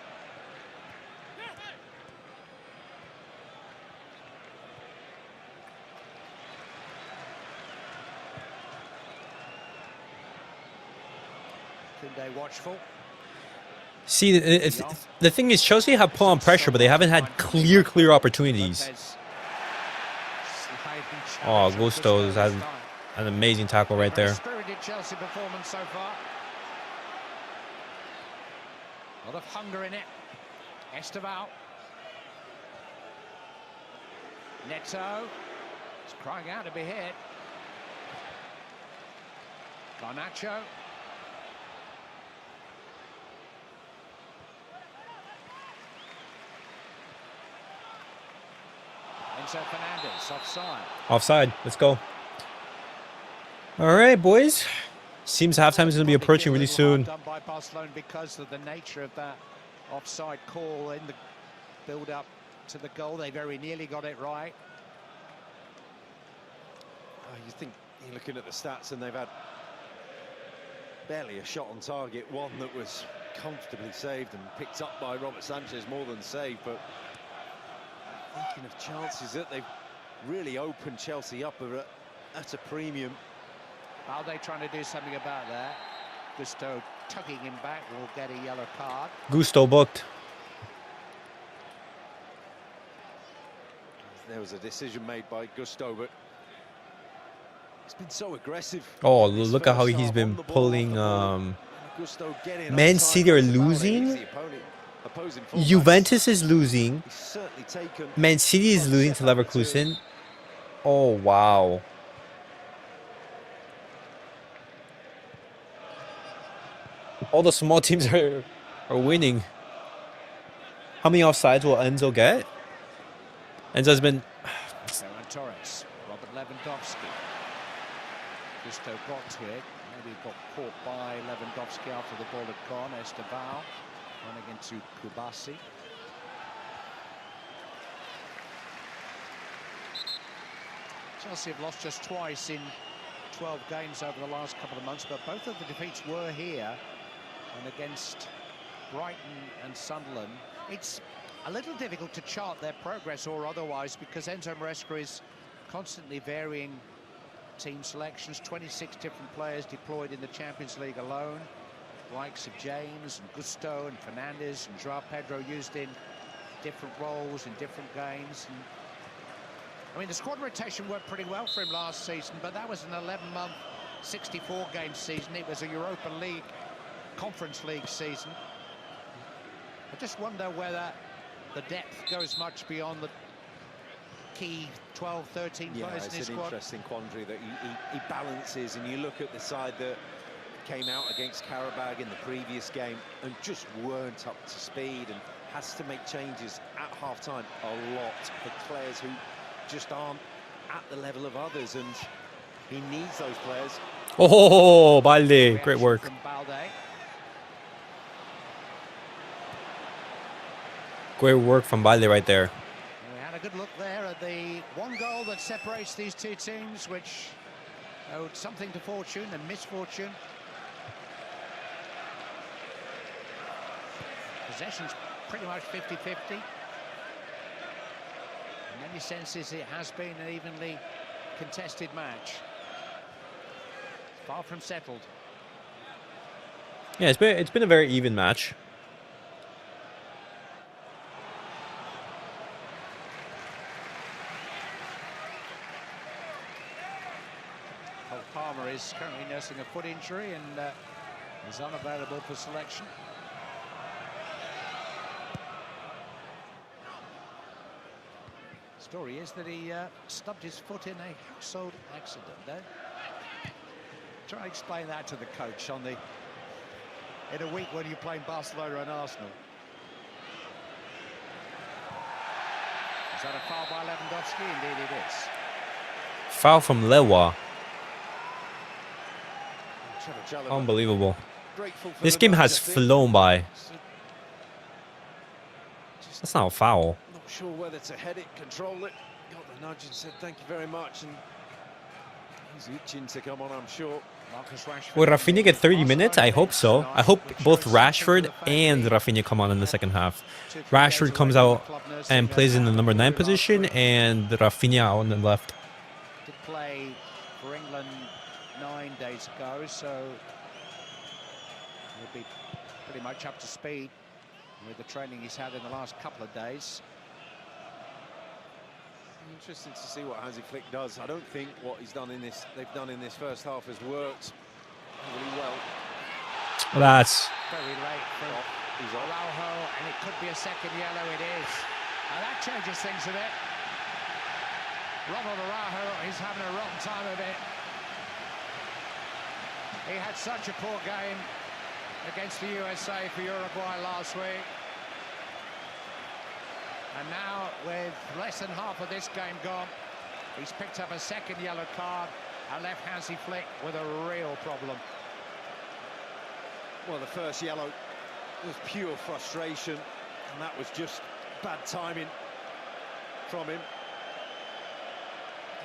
Kounde watchful. See, the thing is, Chelsea have put on pressure, but they haven't had clear opportunities. Oh, Gusto has an amazing tackle right there. Spirited Chelsea performance so far. A lot of hunger in it. Esteval. Neto. He's crying out to be hit. Garnacho. Enzo Fernandez, offside. Offside. Let's go. All right, boys. Seems halftime is going to be approaching really soon. Done by Barcelona because of the nature of that offside call in the build-up to the goal. They very nearly got it right. You think you're looking at the stats, and they've had barely a shot on target. One that was comfortably saved and picked up by Robert Sanchez, more than saved. But thinking of chances that they've really opened Chelsea up at a premium. Balde trying to do something about that. Gusto tugging him back will get a yellow card. Gusto booked. There was a decision made by Gusto, but he's been so aggressive. Oh, look at how he's been pulling. Man City are losing. Juventus is losing. Man City is losing to Leverkusen. Oh, wow. All the small teams are winning. How many offsides will Enzo get? Enzo's been... Ferran Torres, Robert Lewandowski. Gusto got to it. Maybe got caught by Lewandowski after the ball had gone. Esteval running into Cubarsí. Chelsea have lost just twice in 12 games over the last couple of months, but both of the defeats were here and against Brighton and Sunderland. It's a little difficult to chart their progress or otherwise because Enzo Maresca is constantly varying team selections. 26 different players deployed in the Champions League alone. Likes of James and Gusto and Fernandez and Joao Pedro used in different roles in different games. And, I mean, the squad rotation worked pretty well for him last season, but that was an 11-month, 64-game season. It was a Europa League, Conference League season. I just wonder whether the depth goes much beyond the key 12, 13 players in his squad. It's an interesting quandary that he balances, and you look at the side that came out against Karabag in the previous game and just weren't up to speed and has to make changes at half-time a lot for players who just aren't at the level of others, and he needs those players. Oh, Balde, great work. From Balde. Great work from Balde right there. We had a good look there at the one goal that separates these two teams, which owed something to fortune and misfortune. Possession's pretty much 50-50. In many senses, it has been an evenly contested match. Far from settled. Yeah, it's been a very even match. Palmer is currently nursing a foot injury and is unavailable for selection. Story is that he stubbed his foot in a household accident. Try to explain that to the coach on in a week when you're playing Barcelona and Arsenal. Is that a foul by Lewandowski? Indeed it is. Foul from Lewa. Unbelievable. This game has flown by. That's not a foul. Not sure whether to head it, control it. Got the nudge and said thank you very much, and he's itching to come on, I'm sure. Will Rafinha get 30 minutes? I hope so. I hope both Rashford and Rafinha come on in the second half. Rashford comes out and plays in the number 9 position, and Rafinha on the left. Did play for England 9 days ago, so he'll be pretty much up to speed with the training he's had in the last couple of days. Interesting to see what Hansi Flick does. I don't think what they've done in this first half has worked really well. That's very late for a second yellow, it is. And that changes things a bit. Araujo is having a rotten time of it. He had such a poor game against the USA for Uruguay last week. And now, with less than half of this game gone, he's picked up a second yellow card and left Hansi Flick with a real problem. Well, the first yellow was pure frustration, and that was just bad timing from him.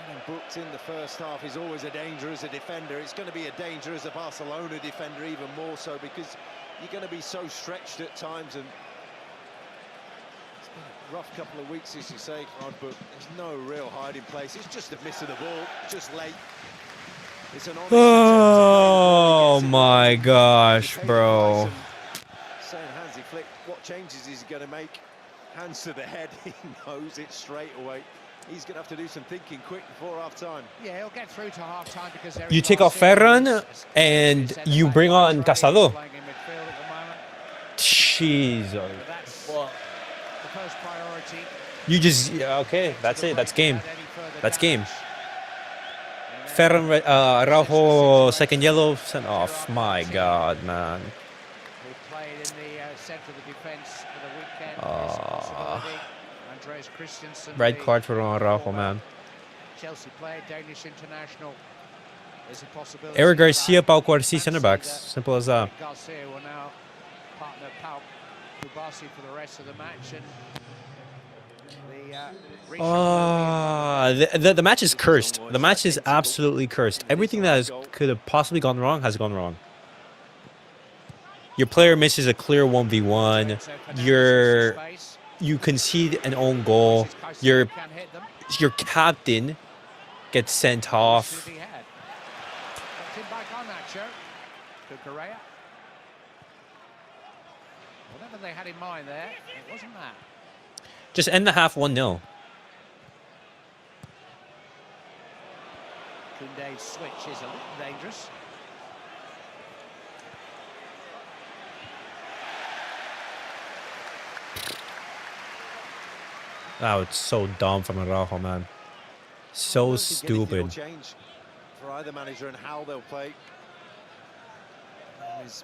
Getting booked in the first half is always a danger as a defender. It's going to be a danger as a Barcelona defender, even more so, because you're going to be so stretched at times. And it's been a rough couple of weeks, as you say, Claude, but there's no real hiding place. It's just a miss of the ball, just late. It's an honest Oh my gosh, bro. Saying Hansi Flick, what changes is he going to make? Hands to the head, he knows it straight away. He's going to have to do some thinking quick before half-time. Yeah, he'll get through to half-time because You take off Ferran and you bring on Casado. Jesus. That's the first priority. You just, yeah, okay, that's it. That's game. That's game. Ferran, Araujo, second yellow, sent off. My God, man. Who played in the centre of the defence for the weekend. There's a possibility. Andreas Christensen, Red card for Araujo, man. Chelsea player, Danish international. There's a possibility. Eric García, Pau Cubarsí, centre backs. Simple as that. García will now partner Pau Cubarsí for the rest of the match. And the match is cursed. The match is absolutely cursed. Everything that could have possibly gone wrong has gone wrong. Your player misses a clear 1v1. You concede an own goal. Your captain gets sent off. Whatever they had in mind there, it wasn't that. Just end the half 1-0. Kounde's switch is a little dangerous. That was so dumb from Araujo, man. So stupid. Change for either manager and how they'll play. There's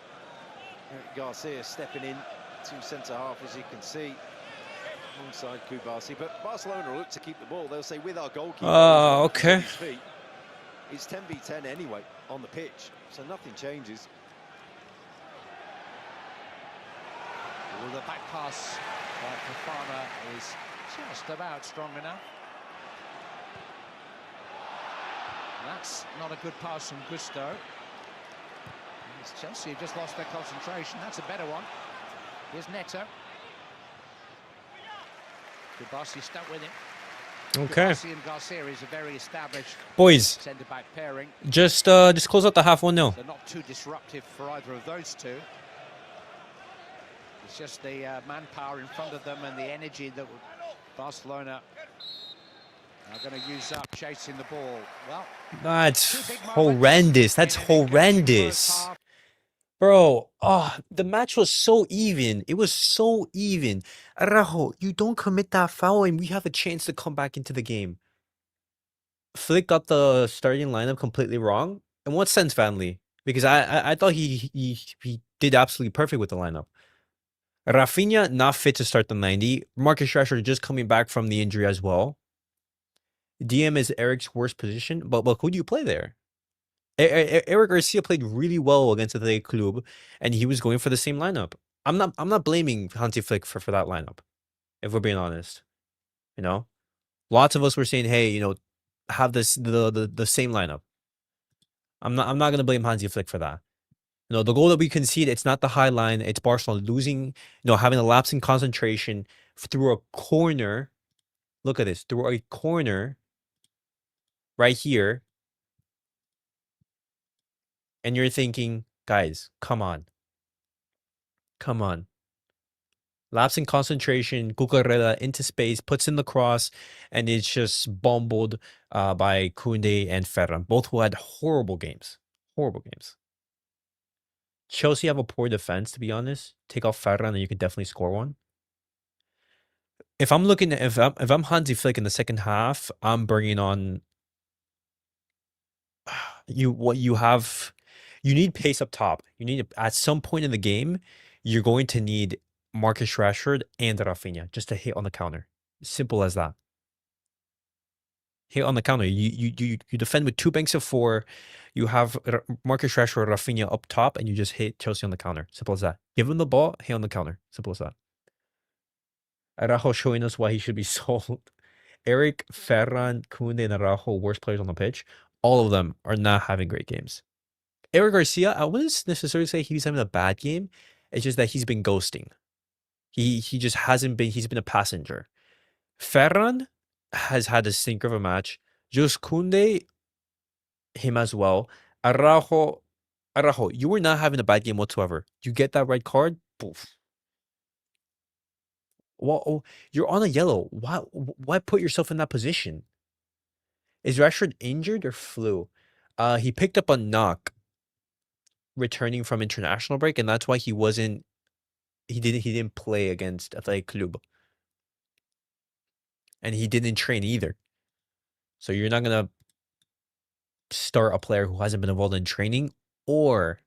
García stepping in to centre half, as you can see, alongside Cubarsí. But Barcelona will look to keep the ball. They'll say, with our goalkeeper, okay. It's 10v10 anyway on the pitch, so nothing changes. Well, the back pass by Ferran is just about strong enough. That's not a good pass from Gusto. It's Chelsea have just lost their concentration. That's a better one. Here's Neto. Cubarsí stuck with him. Okay. Cubarsí and García is a very established Boys, centre-back pairing. just close out the half 1-0. They're not too disruptive for either of those two. It's just the manpower in front of them and the energy that Barcelona are going to use up chasing the ball. Well, That's horrendous. That's horrendous. Bro, the match was so even. It was so even. Araujo, you don't commit that foul and we have a chance to come back into the game. Flick got the starting lineup completely wrong. In what sense, Vanley? Because I thought he did absolutely perfect with the lineup. Rafinha not fit to start the 90. Marcus Rashford just coming back from the injury as well. DM is Eric's worst position, but who do you play there? Eric Garcia played really well against the Club, and he was going for the same lineup. I'm not blaming Hansi Flick for that lineup, if we're being honest. You know, lots of us were saying, hey, you know, have this the same lineup. I'm not gonna blame Hansi Flick for that. You know, the goal that we concede, it's not the high line. It's Barcelona losing, you know, having a lapse in concentration through a corner. Look at this, through a corner right here. And you're thinking, guys, come on. Come on. Lapse in concentration, Cucurella into space, puts in the cross, and it's just bumbled by Kounde and Ferran, both who had horrible games. Horrible games. Chelsea have a poor defense, to be honest. Take off Ferran and you can definitely score one. if I'm looking at if I'm Hansi Flick in the second half, I'm bringing on you need pace up top. You need at some point in the game, you're going to need Marcus Rashford and Rafinha just to hit on the counter. Simple as that. Hit on the counter. You defend with two banks of four. You have Marcus Rashford, Rafinha up top, and you just hit Chelsea on the counter. Simple as that. Give him the ball, hit on the counter. Simple as that. Araujo showing us why he should be sold. Eric, Ferran, Kounde, and Araujo, worst players on the pitch. All of them are not having great games. Eric Garcia, I wouldn't necessarily say he's having a bad game. It's just that he's been ghosting. He just hasn't been. He's been a passenger. Ferran has had a stinker of a match. Just Kounde, him as well. Araujo, you were not having a bad game whatsoever. You get that red card, poof. Well, you're on a yellow. Why put yourself in that position? Is Rashford injured or flu? He picked up a knock returning from international break, and that's why he didn't play against Athletic Club. And he didn't train either. So you're not gonna start a player who hasn't been involved in training or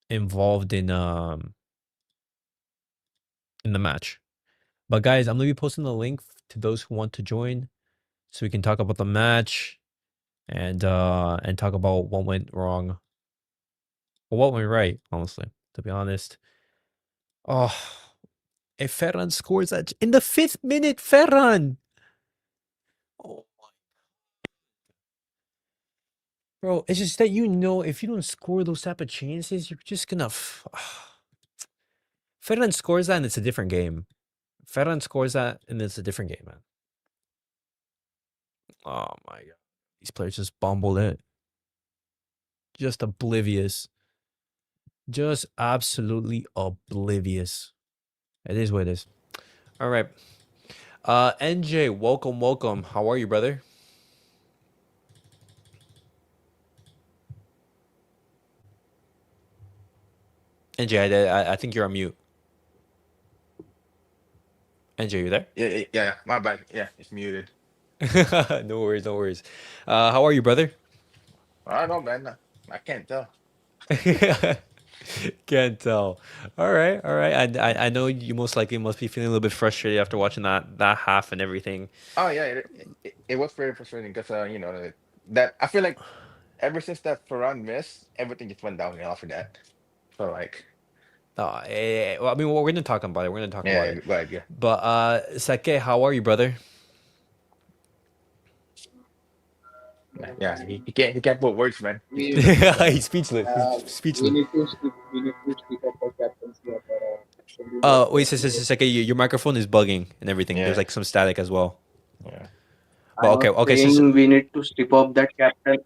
involved in the match. But guys, I'm gonna be posting the link to those who want to join so we can talk about the match and talk about what went wrong. Or what went right, honestly, to be honest. Oh, if Ferran scores that in the 5th minute, Ferran. Oh, bro, it's just that if you don't score those type of chances, you're just gonna. Ferran scores that and it's a different game. Ferran scores that and it's a different game, man. Oh my god, these players just bumbled it. Just oblivious. Just absolutely oblivious. It is what it is. All right. NJ, welcome. How are you, brother? NJ, I think you're on mute. NJ, you there? Yeah. My bad. Yeah, it's muted. No worries. How are you, brother? I don't know, man. I can't tell. Can't tell. All right. I know you most likely must be feeling a little bit frustrated after watching that half and everything. Oh yeah, it was very frustrating because that I feel like ever since that Ferran missed, everything just went downhill after that. So like, Well, I mean, we're gonna talk about it. We're gonna talk about yeah, it. right, yeah. But Sake, how are you, brother? Yeah, he can't put words, man. He's We speechless. He's speechless. He's we speechless. need to stick up our captaincy of our Wait, Sake, your microphone is bugging and everything. There's Yeah, like some static as well. yeah. I But was okay. saying we need to strip off that captain.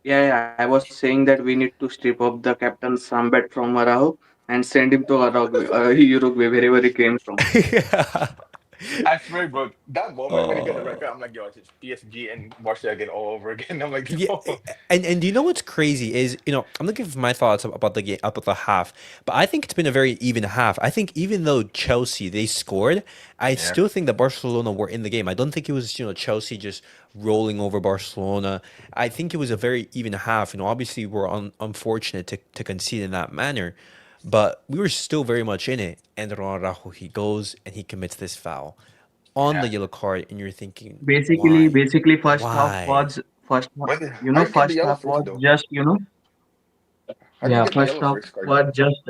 Yeah, I was saying that we need to strip off the captain Sambet from Araujo and send him to Uruguay, wherever he came from. I swear, bro, that moment when he got the record, Oh. I'm like, yo, it's PSG and Barca again all over again. I'm like, Yeah, yo. and do you know what's crazy is I'm looking for my thoughts about the game about the half, but I think it's been a very even half. I think even though Chelsea they scored, I Yeah, still think that Barcelona were in the game. I don't think it was Chelsea just rolling over Barcelona. I think it was a very even half. Obviously we're unfortunate to concede in that manner, but we were still very much in it. And Araujo, he goes and he commits this foul on the yeah. yellow card, and you're thinking, Basically, why, basically, why? How you get the first yellow half first was though? just How do you yeah, get the first yellow half first card? was just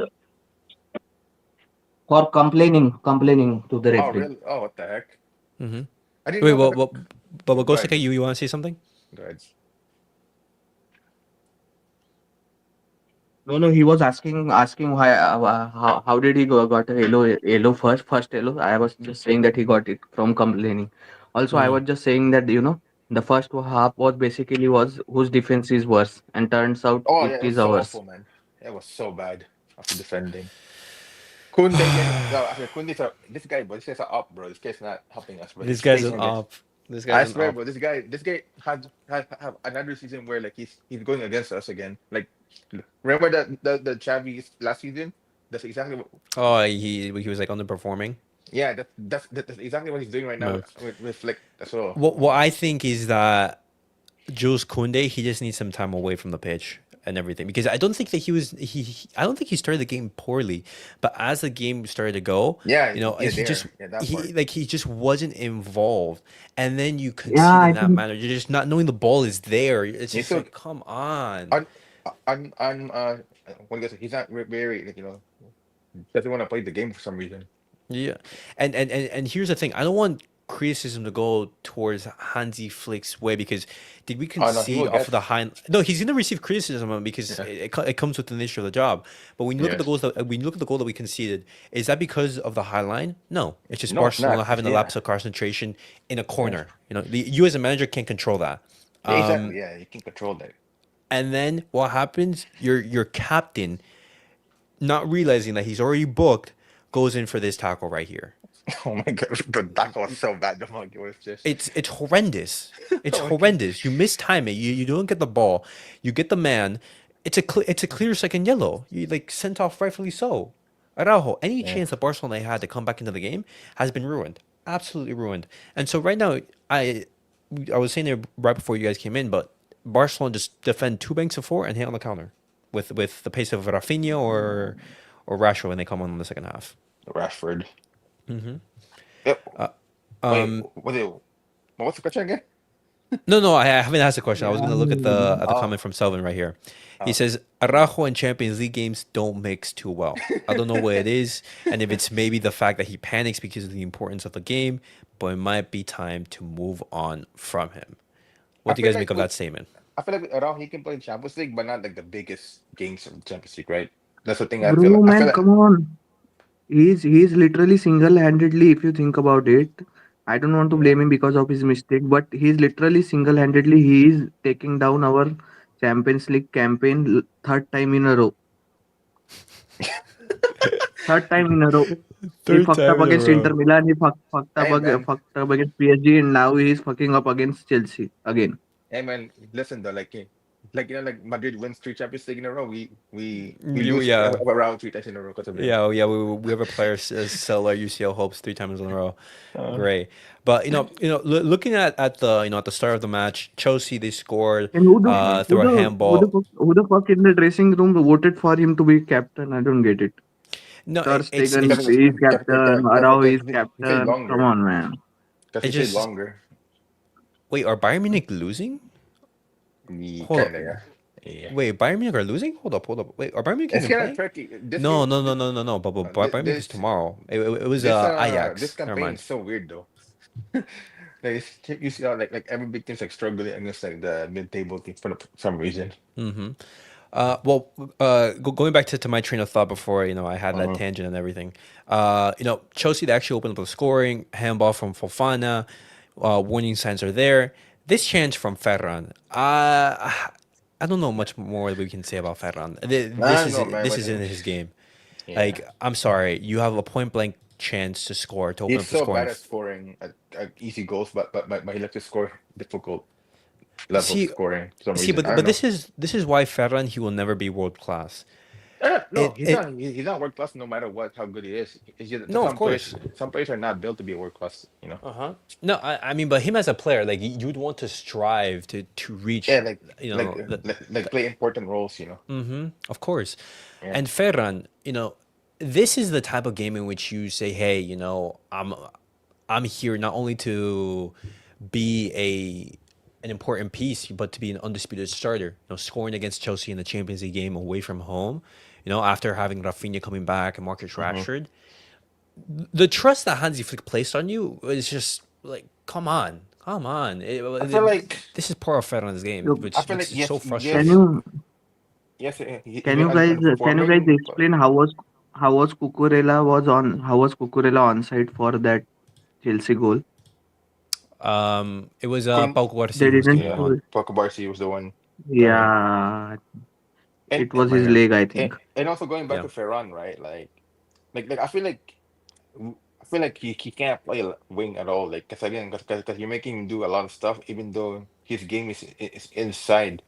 for complaining to the Oh referee. really? Oh, what the heck? Mm-hmm. I didn't Wait, know that. but Go Goseke, ahead. you want to say something? Go ahead. No, he was asking why how did he got a yellow first yellow. I was just saying that he got it from complaining. Also, I Mm. was just saying that the first half was basically was whose defense is worse, and turns out Oh it yeah, it was is so ours. awful, man. It was so bad after defending. Kounde getting no, after Kounde's a this guy, bro. This guy's a up, bro. This guy's not helping us, bro. This He's guy's an chasing this. op. This guy's I an swear, op. bro. This guy had have another season where like he's going against us again. Like, remember the Xavi last season? That's exactly what. Oh, he was like underperforming. Yeah, that's exactly what he's doing right now No. with Flick as well. What I think is that Jules Kounde, he just needs some time away from the pitch and everything because I don't think that I don't think he started the game poorly, but as the game started to go, Yeah, he just yeah, that part. he just wasn't involved, and then you Yeah, concede in I that think manner. You're just not knowing the ball is there. It's He's just so like, come on. un, what do you say? He's not very like doesn't want to play the game for some reason. Yeah, and here's the thing. I don't want criticism to go towards Hansi Flick's way because did we Oh no, he concede will off get of the high? No, he's gonna receive criticism because yeah, it comes with the nature of the job. But when you look at the yes. goals that when you look at the goal that we conceded, is that because of the high line? No, it's just No, it's not. Barcelona having a Yeah, lapse of concentration in a yeah, corner. You as a manager can't control that. yeah, exactly. Yeah, you can control that. And then what happens? Your captain, not realizing that he's already booked, goes in for this tackle right here. Oh my god, the tackle was so bad. The monkey was just. It's horrendous. It's Oh my god. horrendous. You mistime it. You don't get the ball. You get the man. It's a clear second yellow. You like sent off rightfully so. Araujo, any Yeah. chance that Barcelona had to come back into the game has been ruined. Absolutely ruined. And so right now, I was saying it right before you guys came in, but Barcelona just defend two banks of four and hit on the counter with the pace of Rafinha or Rashford when they come on in the second half. Rashford. Mm-hmm. Yep. Uh, Wait, um, what's the question again? No, I haven't asked a question. I was gonna look at the Oh, comment from Selvin right here. He oh. says Araujo and Champions League games don't mix too well. I don't know what it is, and if it's maybe the fact that he panics because of the importance of the game, but it might be time to move on from him. I What do you feel guys make like of with that statement? I feel like with Araujo, he can play in Champions League, but not like the biggest games of the Champions League, right? That's the thing I feel. bro, I feel man, like come on. He's literally single-handedly, if you think about it. I don't want to yeah. blame him because of his mistake, but he's literally single-handedly he is taking down our Champions League campaign third time in a row. Third time in a row. He Third fucked up time in a against Inter row. Milan. Hey man, Fucked up against PSG, and now he's fucking up against Chelsea again. hey man, listen though, like like Madrid wins three Champions League in a row. We lose Yeah, around three times in a row because of him. yeah. We have a player sell our UCL hopes three times in a row. Uh, Great, but looking at the at the start of the match, Chelsea they scored And who the mhm. through a handball. who the fuck in the dressing room voted for him to be captain? I don't get it. No, Ter it's Stegen is captain. Araujo is He stayed captain. Come longer. on, man. Because it he stayed just longer. wait. Are Bayern Munich losing? We Hold up. kind of yeah. Wait, Bayern Munich are losing? Hold up. Wait, are Bayern Munich It's even kind of playing? tricky. This No, game, no, no, no, no, no. But Bayern Munich is this tomorrow. It was this Ajax. Never campaign mind. is so weird though. You see how like every big team's like struggling against like the mid-table teams for some reason. Mm-hmm. Well, going back to my train of thought before, I had that Uh-huh. tangent and everything. Chelsea they actually opened up the scoring, handball from Fofana, warning signs are there. This chance from Ferran, I don't know much more that we can say about Ferran. I don't know, man, This but isn't his game. yeah, Like, I'm sorry, you have a point blank chance to score to open he's up the so scoring. bad at scoring at easy goals, but he likes to score difficult level See, scoring for some see, reason. I don't but know. this is why Ferran he will never be world class. No, It it he's not world class no matter what how good he is. It's just that no, of course. some players are not built to be world class. Uh-huh. No, I mean, but him as a player, like you'd want to strive to Yeah, reach, like play important roles. mm-hmm, of course. Yeah. And Ferran, this is the type of game in which you say, hey, I'm here not only to be an important piece, but to be an undisputed starter. Scoring against Chelsea in the Champions League game away from home. After having Rafinha coming back and Marcus Hmm. Rashford, the trust that Hansi Flick placed on you is just like, come on, come on. I feel like This is poor Ferran's game, Look, I which feel like is so can frustrating. you yes, can he's you been guys underperforming, but explain how was Cucurella on site for that Chelsea goal? It was couldn't Pau Cubarsí They who was didn't. doing that yeah. one. Kobarsí was the one coming, Yeah, and it was Right his here. leg, I and, think. and also going back Yeah. to Ferran, right? Like I feel like he can't play wing at all. Like, cause again, cause you're making him do a lot of stuff, even though his game is inside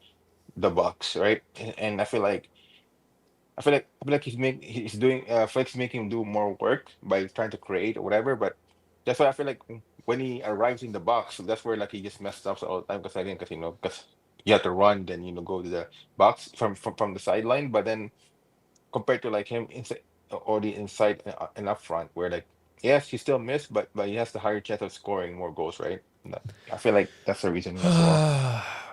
the box, right? And I feel like I feel like he's doing Flick's making him do more work by trying to create or whatever. But that's why I feel like when he arrives in the box, that's where like he just messed up all the time because because you have to run, then go to the box from the sideline. But then compared to like him inside or the inside and up front, where like yes, he still missed, but he has the higher chance of scoring more goals, right? I feel like that's the reasoning as well.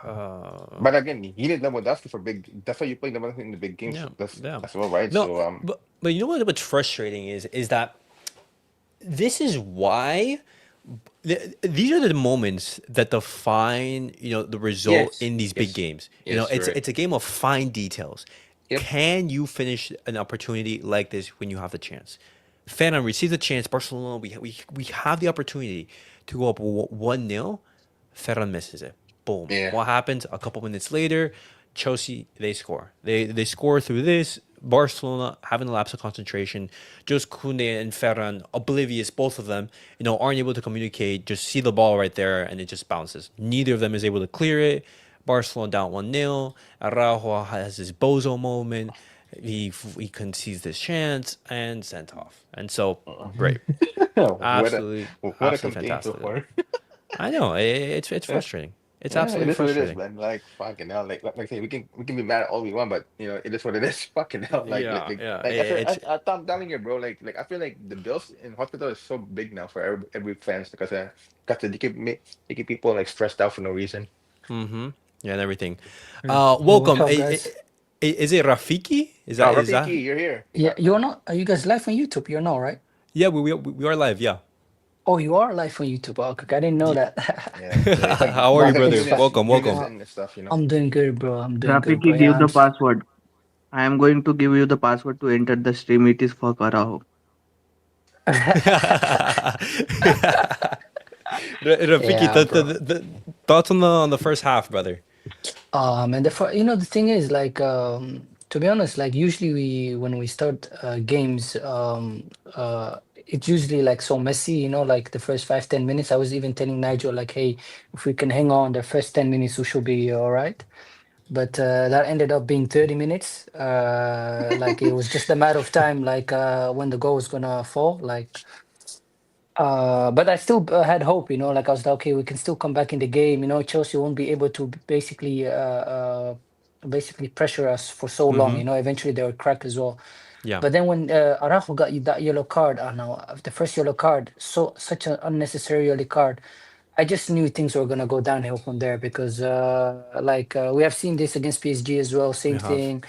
Uh, But again, he need Lewandowski for big. That's why you play Lewandowski in the big games. yeah, That's yeah. as well, right? No, So but you know what's frustrating is that this is why these are the moments that define the result yes, in these big yes, games. yes, you're right. It's a game of fine details. Yep. Can you finish an opportunity like this when you have the chance? Ferran receives the chance. Barcelona, we have the opportunity to go up 1-0. Ferran misses it. Boom. Yeah. What happens? A couple minutes later, Chelsea, they score. They score through this. Barcelona having a lapse of concentration. Just Kounde and Ferran, oblivious, both of them, aren't able to communicate. Just see the ball right there, and it just bounces. Neither of them is able to clear it. Barcelona down 1-0. Araujo has his bozo moment. He concedes this chance and sent off. And so, great. what a Absolutely, what a absolutely campaign so fantastic. far. I know it's Yeah, frustrating. It's yeah, it absolutely is what it is, frustrating. man. Like fucking hell. Like I say, we can be mad all we want, but it is what it is. Fucking hell. Like like Yeah, like, yeah. like I said, It's I'm telling you, bro. Like I feel like the bills in hospital is so big now for every fans because they keep people like stressed out for no reason. mm-hmm. Yeah, and everything. Hey, what's Welcome. up, guys? Is it Rafiki? Oh, Is that? Rafiki, you're here. Yeah, you're not. Are you guys live on YouTube? You're not, right? Yeah, we are live. Yeah. Oh, you are live on YouTube. Oh, okay, I didn't know Ye- that. Yeah, yeah. It's like How are you, it's like It's brother? fine. Eunice, Welcome, Eunice welcome. Uh, and stuff. I'm doing good, bro. I'm doing good, bro. Rafiki, Yeah, give the password. I am going to give you the password to enter the stream. It is for Karaho. Rafiki, yeah, bro. the thoughts on the first half, brother. And the thing is, like, to be honest, like, usually when we start games, it's usually like so messy, like the first 5-10 minutes. I was even telling Nigel, like, hey, if we can hang on the first 10 minutes, we should be all right. But that ended up being 30 minutes. Like it was just a matter of time, like when the goal was gonna fall. But I still had hope, like I was like, okay, we can still come back in the game. Chelsea won't be able to basically pressure us for so long. Mm-hmm. Eventually they would crack as well. Yeah. But then when Araujo got that yellow card, I know the first yellow card, such an unnecessary yellow card. I just knew things were gonna go downhill from there because, we have seen this against PSG as well. We Same have. thing.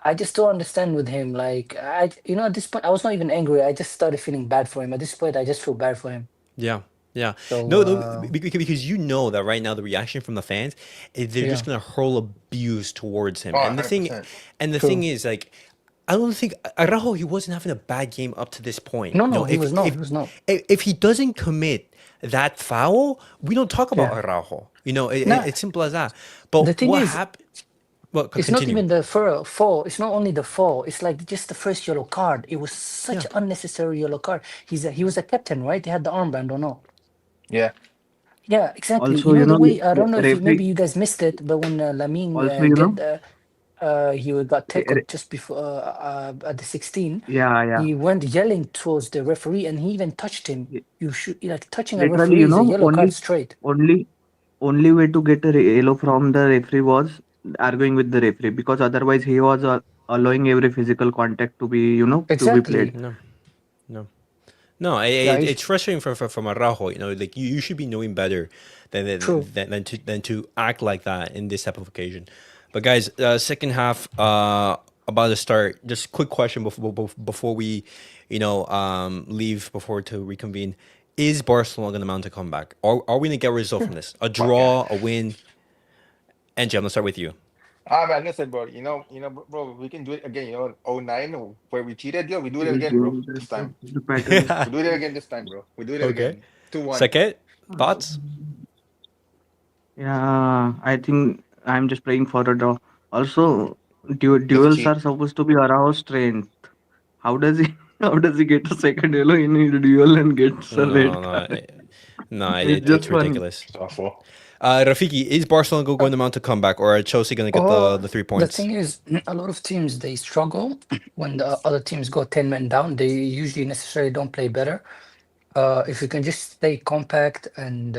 I just don't understand with him. At this point, I was not even angry. I just started feeling bad for him. At this point, I just feel bad for him. Yeah. Yeah. So, No, no, because you know that right now the reaction from the fans is they're just yeah, gonna hurl abuse towards him. Oh, And 100%. the thing true. is like I don't think Araujo he wasn't having a bad game up to this point. No, no, he was not. He was not. If he doesn't commit that foul, we don't talk about Yeah. Araujo. Nah, It's simple as that. the But thing what is, happened? Well, it's not continue. even the fall. It's not only the fall. It's like just the first yellow card. It was such Yeah. an unnecessary yellow card. He was a captain, right? He had the armband or no? Yeah. Yeah, exactly. Also, The way I don't know if maybe referee. you guys missed it, but when Lamine Also, he got re- tackled just before at the 16, yeah, yeah. he went yelling towards the referee and he even touched him. You should like touching a Literally, referee is a yellow card straight. only only way to get a yellow from the referee was arguing with the referee because otherwise he was allowing every physical contact to be to be played. Exactly. No, no. No, Yeah, it's frustrating from Araujo. Like you should be knowing better true. than to act like that in this type of occasion. But guys, second half about to start. Just quick question before we, leave before to reconvene. Is Barcelona going to mount a comeback? Are we going to get a result from this? A Fuck yeah. draw, a win? Angie, I'm gonna start with you. Ah man, listen, bro. Bro, we can do it again. 09 where we cheated. Yo, we do it Just again, give bro. me This time. the pattern. We do it again this time, bro. We do it Okay. again. 2-1. Second, Uh, thoughts? Yeah, I think I'm just praying for a draw. Also, Just duels cheat. are supposed to be Araujo's strength. How does he how does he get a second yellow in a duel and gets a red No, no, card? no. It's It's just funny. ridiculous. It's awful. Rafiki, is Barcelona going to mount a comeback, or are Chelsea going to get the 3 The points? thing is, a lot of teams they struggle when the other teams go 10 men down. They usually necessarily don't play better. If we can just stay compact and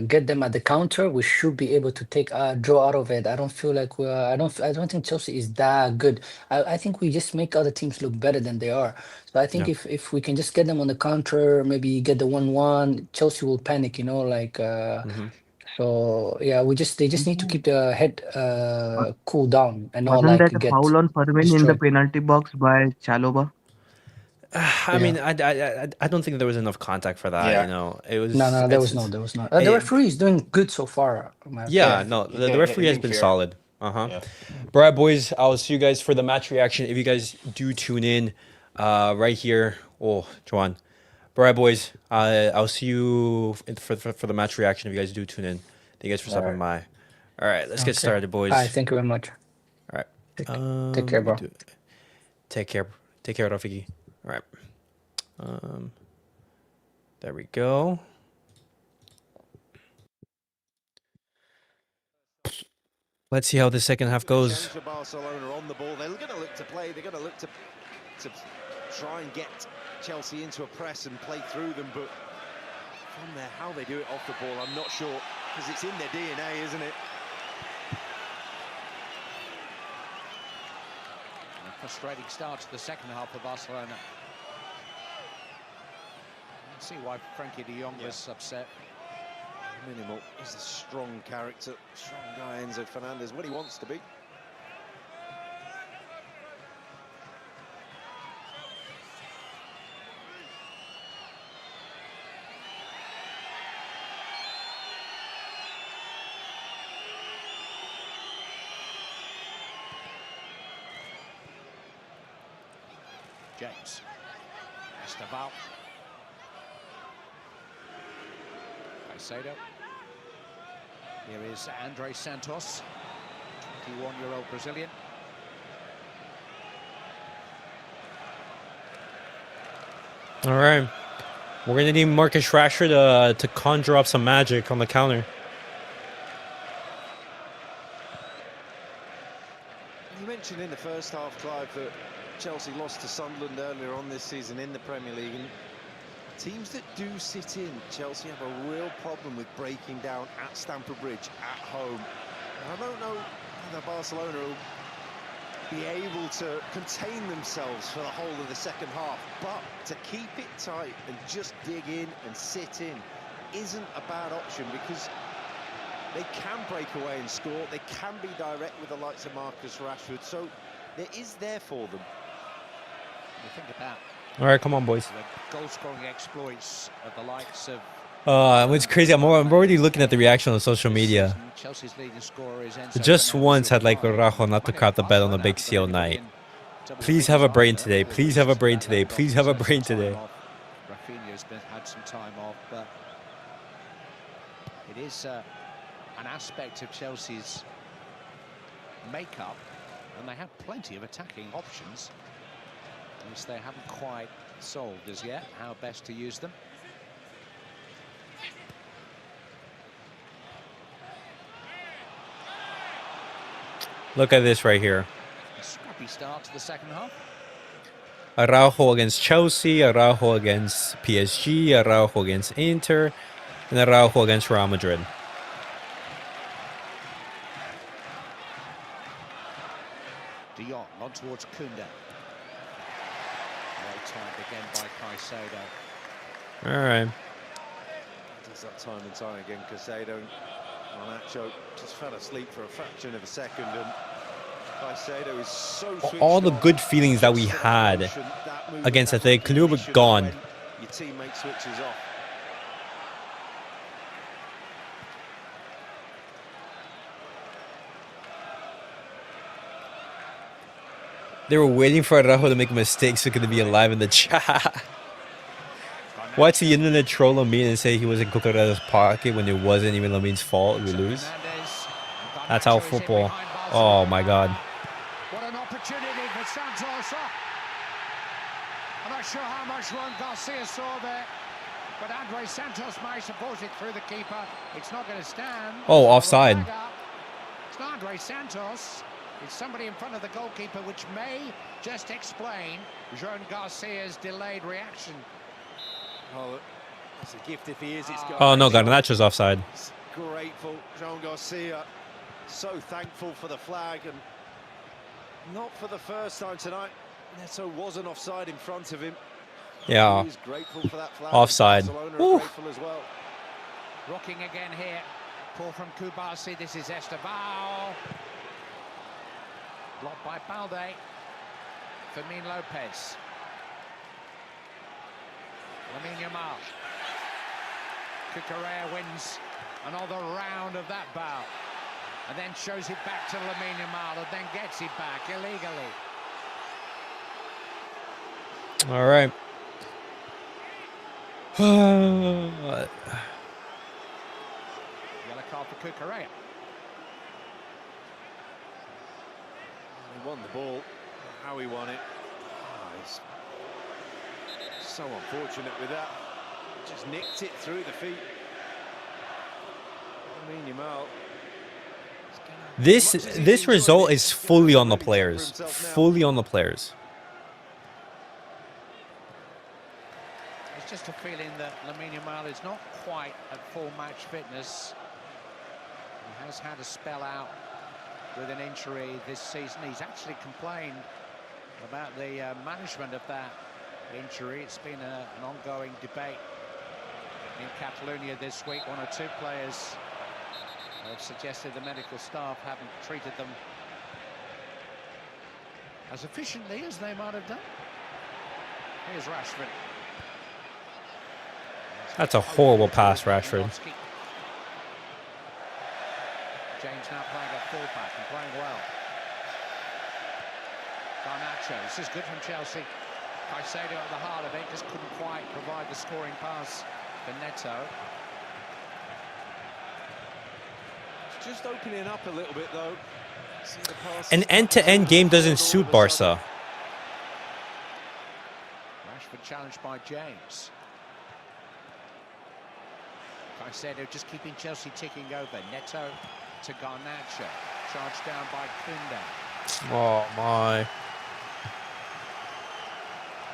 get them at the counter, we should be able to take a draw out of it. I don't feel like I don't think Chelsea is that good. I think we just make other teams look better than they are. So I think Yeah. if we can just get them on the counter, maybe get the 1-1, Chelsea will panic, like Hmm. so yeah, they just need to keep their head Wa- cool down and not Wasn't like that a get foul on Fermín in the destroyed. penalty box by Chaloba? I Yeah. mean, I don't think there was enough contact for that. Yeah. It No, was no, there was it's there was not. The it, referee is doing good so far, in my yeah, Yeah. opinion. no, He's the referee has being been fair. solid. Uh-huh. Yeah. All right, boys, I'll see you guys for the match reaction. If you guys do tune in right here. Oh, Joan. All right, boys, I'll see you for the match reaction if you guys do tune in. Thank you guys for All stopping right. by. All right, let's get Okay. started, boys. All right. Thank you very much. All right. Take care, Let me bro. do it. Take care. Take care, Rafiki. All right. There we go. Let's see how the second half goes. Challenge for Barcelona on the ball. They're going to look to play. They're going to look to try and get Chelsea into a press and play through them. But from there, how they do it off the ball, I'm not sure, because it's in their DNA, isn't it? A frustrating start to the second half for Barcelona. I can see why Frenkie de Jong was upset. Minimal. He's a strong character, strong guy, Enzo Fernandez, when he wants to be. James. Esteval. Caicedo. Here is Andre Santos, 21-year-old Brazilian. All right. We're going to need Marcus Rashford to conjure up some magic on the counter. You mentioned in the first half, Clive, that Chelsea lost to Sunderland earlier on this season in the Premier League. And teams that do sit in, Chelsea have a real problem with breaking down at Stamford Bridge, at home. And I don't know whether Barcelona will be able to contain themselves for the whole of the second half, but to keep it tight and just dig in and sit in isn't a bad option, because they can break away and score. They can be direct with the likes of Marcus Rashford, so there is there for them. You think about All right, come on, boys. the goal-scoring exploits of the likes of It's crazy. I'm already looking at the reaction on social this media. season. Chelsea's leading scorer is Enzo Just Fernandez once with had like 5. Araujo not to crap the bed on a big seal night. Please have a brain today. Please have a brain today. Please have a brain today. Rafinha's had some time off, but it is an aspect of Chelsea's makeup, and they have plenty of attacking options, which they haven't quite solved as yet, how best to use them. Look at this right here. A scrappy start to the second half. Araujo against Chelsea, Araujo against PSG, Araujo against Inter, and Araujo against Real Madrid. De Jong on towards Kounde. Well timed again by Caicedo. All right. Does that time and time again. Caicedo and Garnacho just fell asleep for a fraction of a second, and Caicedo is so All the switched good on. feelings that we Just for that had motion, that movement, against that Athletic Club recognition gone. when your teammate switches off. They were waiting for Araujo to make a mistake so he could be alive in the chat. Watch the internet troll Lamine and say he was in Cucurell's pocket when it wasn't even Lamine's fault. We lose. Fernandez. And That's how Garnacho is in football. behind Oh Barcelona. my God. What an opportunity for Santos. I'm not sure how much Ron Garcia saw there. But Andre Santos may support it through the keeper. It's not going to stand. Oh, offside. It's not Andre Santos. It's somebody in front of the goalkeeper, which may just explain Joan Garcia's delayed reaction. Oh, that's a gift if he is. It's Oh, no, Garnacho's offside. He's grateful. Joan Garcia, so thankful for the flag, and not for the first time tonight. Neto wasn't offside in front of him. Yeah. He's grateful for that flag. Offside. Barcelona are grateful as well. Rocking again here. Pull from Cubarsí. This is Esteval. Blocked by Balde. Fermín Lopez. Lamine Yamal. Cucurella wins another round of that bout. And then shows it back to Lamine Yamal, and then gets it back illegally. All right. Yellow card for Cucurella. He won the ball. How he won it. Oh, he's so unfortunate with that. Just nicked it through the feet. Lamine Yamal. This result is fully on the players. Fully on the players. It's just a feeling that Lamine Yamal is not quite at full match fitness. He has had a spell out with an injury this season. He's actually complained about the management of that injury. It's been an ongoing debate in Catalonia this week. One or two players have suggested the medical staff haven't treated them as efficiently as they might have done. Here's Rashford. That's a horrible pass, Rashford. James now playing at fullback and playing well. Garnacho, this is good from Chelsea. Caicedo at the heart of it, just couldn't quite provide the scoring pass for Neto. It's just opening up a little bit though. An end-to-end game doesn't suit Barca. Rashford challenged by James. Caicedo just keeping Chelsea ticking over. Neto to Garnacho. Charged down by Kounde. Oh, my.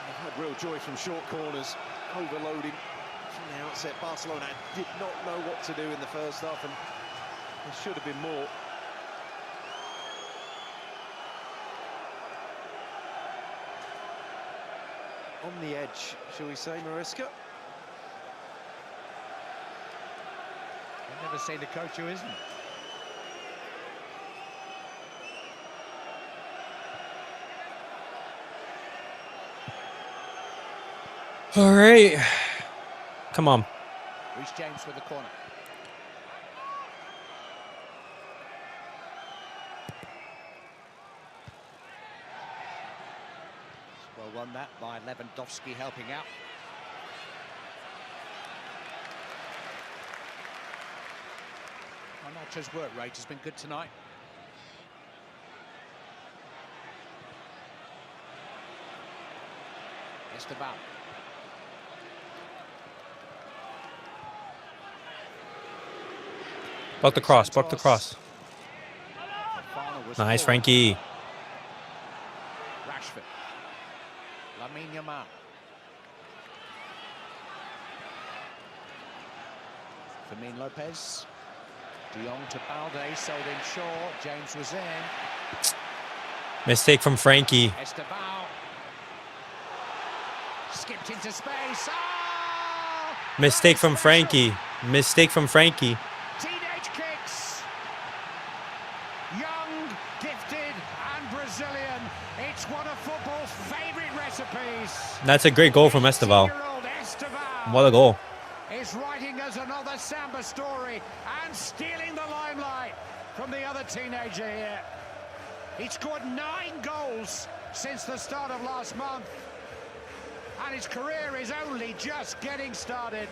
They've had real joy from short corners. Overloading from the outset. Barcelona did not know what to do in the first half, and there should have been more. On the edge, shall we say, Mariska? I've never seen a coach who isn't. All right. Come on. Reece James with the corner. Well won that by Lewandowski helping out. Nacho's work rate has been good tonight. Esteban. Block the cross, block the cross. Nice, Frenkie. Rashford. Lamine Yamal. Fermín Lopez. Jong to Balde, sold in short. James was in. Mistake from Frenkie. Esteban. Skipped into space. Oh! Mistake from Frenkie. Mistake from Frenkie. Teenage kicks. Young, gifted, and Brazilian. It's one of football's favorite recipes. That's a great goal from Esteban. 16-year-old Esteban What a goal. is writing us another Samba story and stealing the limelight from the other teenager here. He scored 9 goals since the start of last month, and his career is only just getting started.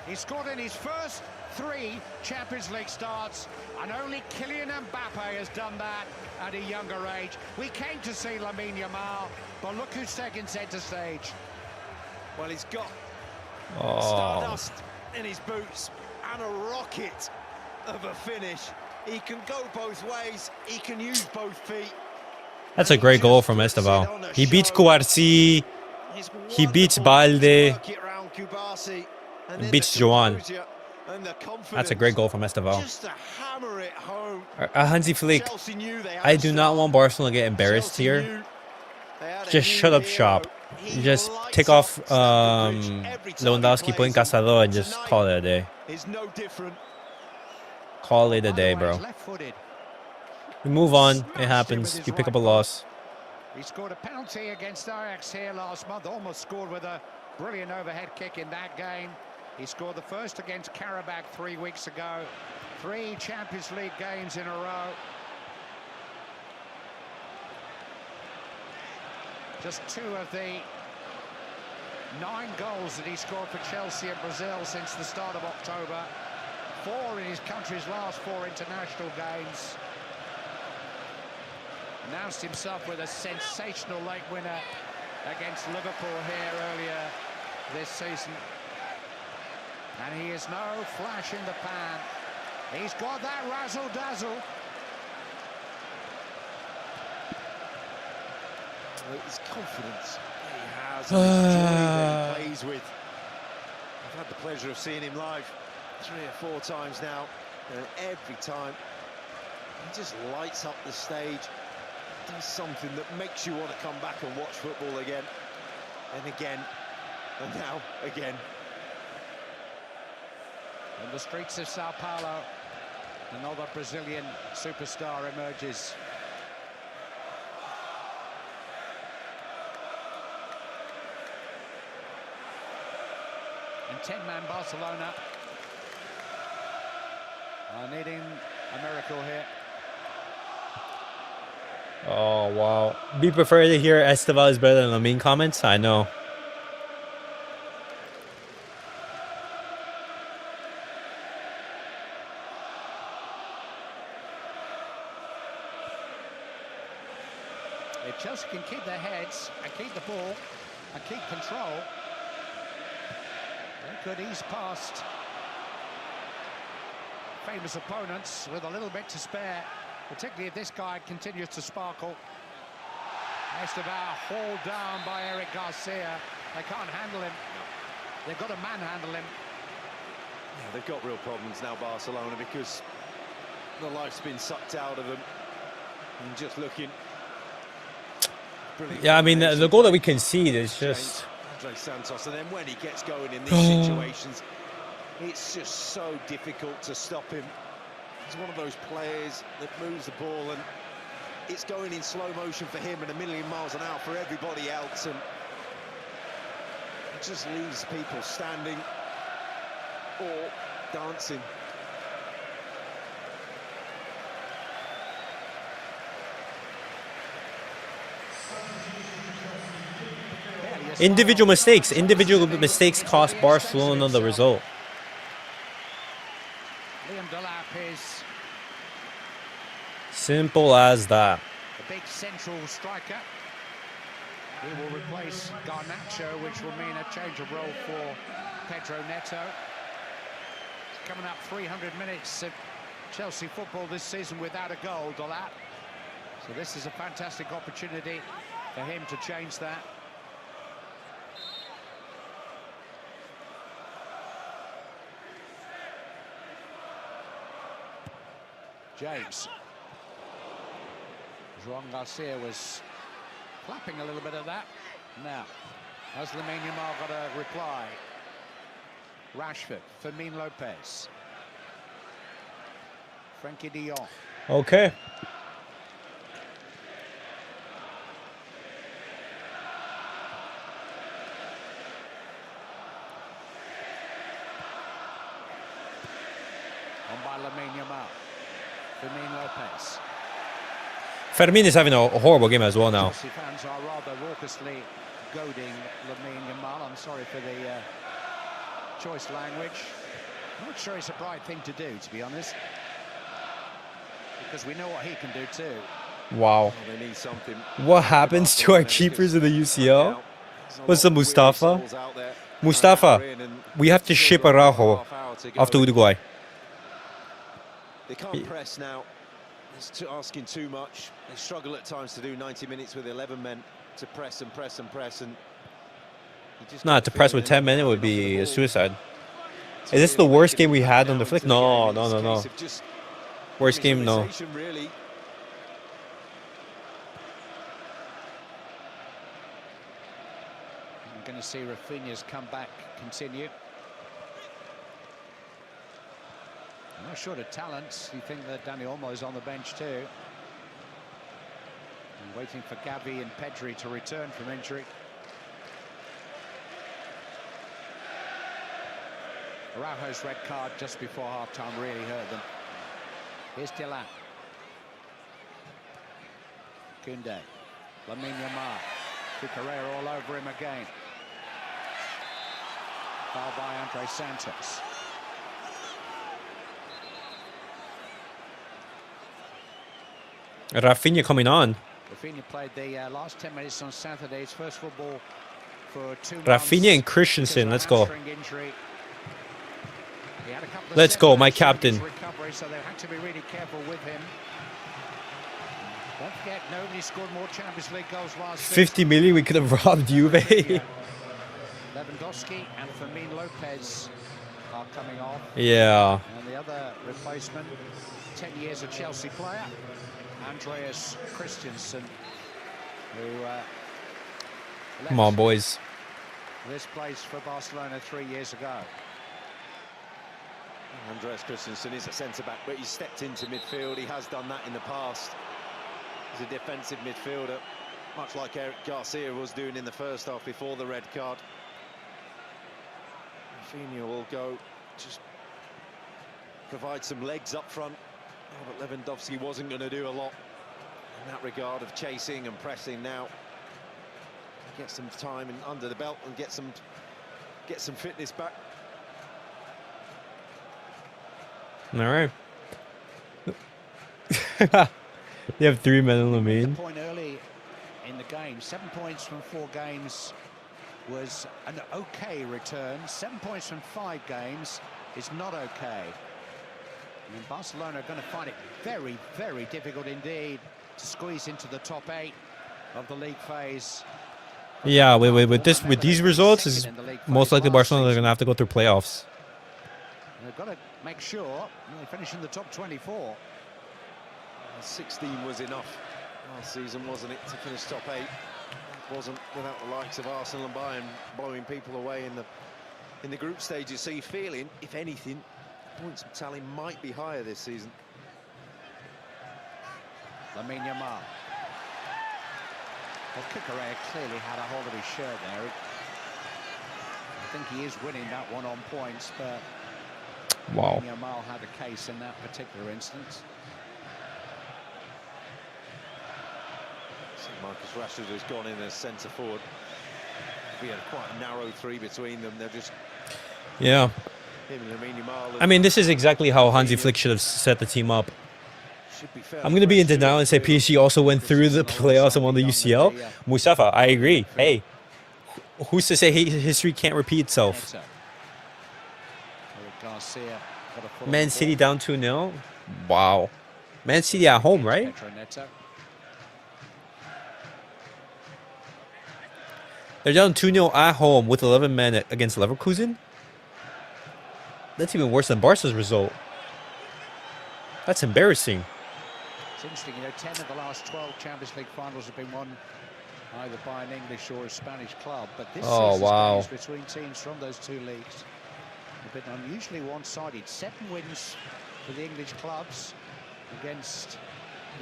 He scored in his first 3 Champions League starts, and only Kylian Mbappe has done that at a younger age. We came to see Lamine Yamal, but look who's taking centre stage. Well, he's got Oh, stardust in his boots and a rocket of a finish. He can go both ways, he can use both feet. that's a great goal from Esteval. He beats Cubarsí, he beats Balde, and beats Joan. That's a great goal from Esteval. Just to hammer it home. Hansi Flick, Chelsea knew they had I a do not star. want Barcelona to get embarrassed Chelsea here. knew they had a Just new shut up hero. shop. He Just lights take up off Stamford Bridge every time he Lewandowski, put in plays, Cazador, and just tonight call it a day. is no different. Call it a By the day, way, bro. he's left-footed. We move on. It Smashed him happens. with You his pick up right a foot. loss. He scored a penalty against Ajax here last month, almost scored with a brilliant overhead kick in that game. He scored the first against Karabakh 3 weeks ago. 3 Champions League games in a row. Just 2 of the 9 goals that he scored for Chelsea and Brazil since the start of October. 4 in his country's last 4 international games. Announced himself with a sensational late winner against Liverpool here earlier this season. And he is no flash in the pan. He's got that razzle-dazzle. His confidence that he has and his joy that he plays with. I've had the pleasure of seeing him live 3 or 4 times now, and every time he just lights up the stage, does something that makes you want to come back and watch football again, and again, and now again. In the streets of Sao Paulo, another Brazilian superstar emerges. And 10-man Barcelona are needing a miracle here. Oh, wow. We prefer to hear Esteval is better than Lamine comments? I know. If Chelsea can keep their heads and keep the ball and keep control, they could ease past famous opponents with a little bit to spare, particularly if this guy continues to sparkle. Esteval hauled down by Eric García. They can't handle him. They've got to manhandle him. Yeah, they've got real problems now, Barcelona, because the life's been sucked out of them. And just looking. Brilliant Yeah, I mean, the combination goal that by we concede is James, just... Andre Santos, and then when he gets going in these situations, it's just so difficult to stop him. He's one of those players that moves the ball, and it's going in slow motion for him and a million miles an hour for everybody else, and it just leaves people standing or dancing. Individual mistakes cost Barcelona the result. Liam Delap is Simple as that. the big central striker. He will replace Garnacho, which will mean a change of role for Pedro Neto. He's coming up 300 minutes of Chelsea football this season without a goal, Delap. So this is a fantastic opportunity for him to change that. James. Joan Garcia was clapping a little bit of that. Now, has Lamine Yamal got a reply? Rashford, Fermín Lopez. Frenkie de Jong. Okay. On by Lamine Yamal. Fermín Lopez. Fermín is having a horrible game as well now. Chelsea fans are rather raucously goading Lamine Yamal. I'm sorry for the choice language. I'm not sure it's a bright thing to do, to be honest. Because we know what he can do too. Wow. Oh, they need something. What happens to our keepers in the UCL? What's the Mustafa? Mustafa, we have to ship Araujo off to Uruguay. They can't press now. It's asking too much. They struggle at times to do 90 minutes with 11 men to press and press and press. And Not to press with 10 men, it would be a suicide. Is this the worst game we had on the Flick? No, no, no, no. Worst game, no. Really. We're going to see Rafinha's comeback continue. I'm not short of talents. You think that Dani Olmo's on the bench too. And waiting for Gavi and Pedri to return from injury. Araujo's red card just before half-time really hurt them. Here's Dylan. Kounde. Lamine Yamal. Cucurella all over him again. Foul by Andre Santos. Rafinha coming on. Rafinha played the last 10 minutes on Saturday. His first football for 2 months. Rafinha and Christensen, let's go. Injury. Let's go, my captain. Recovery, so they had to be really careful with him. Don't forget, nobody scored more Champions League goals last 50 million, we could have robbed Juve. Lewandowski and Fermín Lopez are coming off. Yeah. And the other replacement, 10 years a Chelsea player, Andreas Christensen, who Come on, boys. this place for Barcelona 3 years ago. Andreas Christensen is a centre-back, but he stepped into midfield. He has done that in the past. He's a defensive midfielder, much like García was doing in the first half before the red card. Rafinha will go, just provide some legs up front. Oh, but Lewandowski wasn't going to do a lot in that regard of chasing and pressing now. Get some time under the belt and get some fitness back. All right. You have 3 men in Lamine. Point early in the game. 7 points from 4 games was an okay return. 7 points from 5 games is not okay. I mean, Barcelona are going to find it very, very difficult indeed to squeeze into the top 8 of the league phase. Yeah, with these results, is most likely Barcelona are going to have to go through playoffs. They've got to make sure they finish in the top 24. 16 was enough last season, wasn't it, to finish top 8? It wasn't without the likes of Arsenal and Bayern blowing people away in the group stages. So you're feeling, if anything, points tally might be higher this season. Lamine Yamal. Well, Cucurella clearly had a hold of his shirt there. I think he is winning that one on points, but wow. Yamal had a case in that particular instance. So Marcus Rashford has gone in as centre forward. We had quite a narrow 3 between them. They're just yeah. Him and Lamine Yamal. I mean, this is exactly how Hansi Flick should have set the team up. I'm going to be in denial and say PSG also went through the playoffs and won the UCL. Mustafa, I agree. Hey, who's to say history can't repeat itself? Man City down 2-0. Wow. Man City at home, right? They're down 2-0 at home with 11 men against Leverkusen. That's even worse than Barca's result. That's embarrassing. It's interesting, you know, 10 of the last 12 Champions League finals have been won either by an English or a Spanish club. But this season's games between teams from those 2 leagues have been unusually one-sided. 7 wins for the English clubs against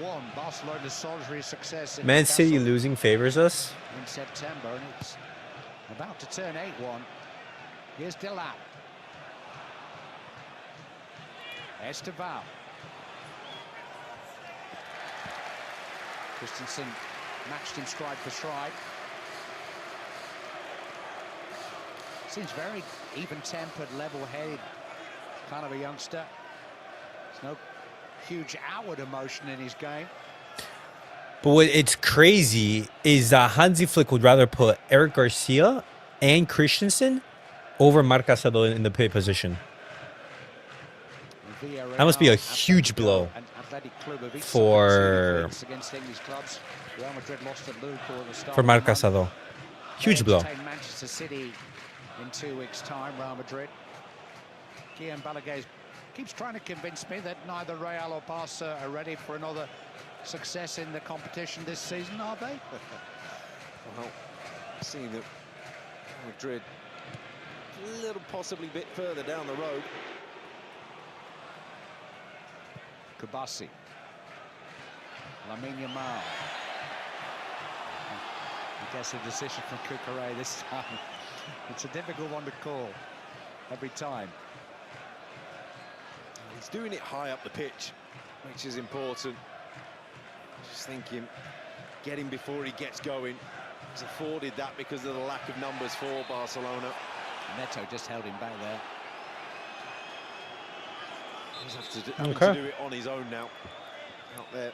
1. Barcelona's solitary success in Man City losing favors us in September, and it's about to turn 8-1. Here's Dylan. Esteval. Christensen matched him stride for stride. Seems very even-tempered, level-headed kind of a youngster. There's no huge outward emotion in his game. But what it's crazy is that Hansi Flick would rather put Eric Garcia and Christensen over Marc Casado in the pay position. That must be a huge blow for Marc Casado. Huge blow. Manchester City in 2 weeks' time, Real Madrid. Balde keeps trying to convince me that neither Real or Barca are ready for another success in the competition this season, are they? Well, seeing that Madrid a little possibly bit further down the road. Cubarsí. Lamine Yamal. I guess a decision from Cule this time. It's a difficult one to call every time. He's doing it high up the pitch, which is important. Just thinking, get him before he gets going. He's afforded that because of the lack of numbers for Barcelona. Neto just held him back there. He's having to do it on his own now, out there.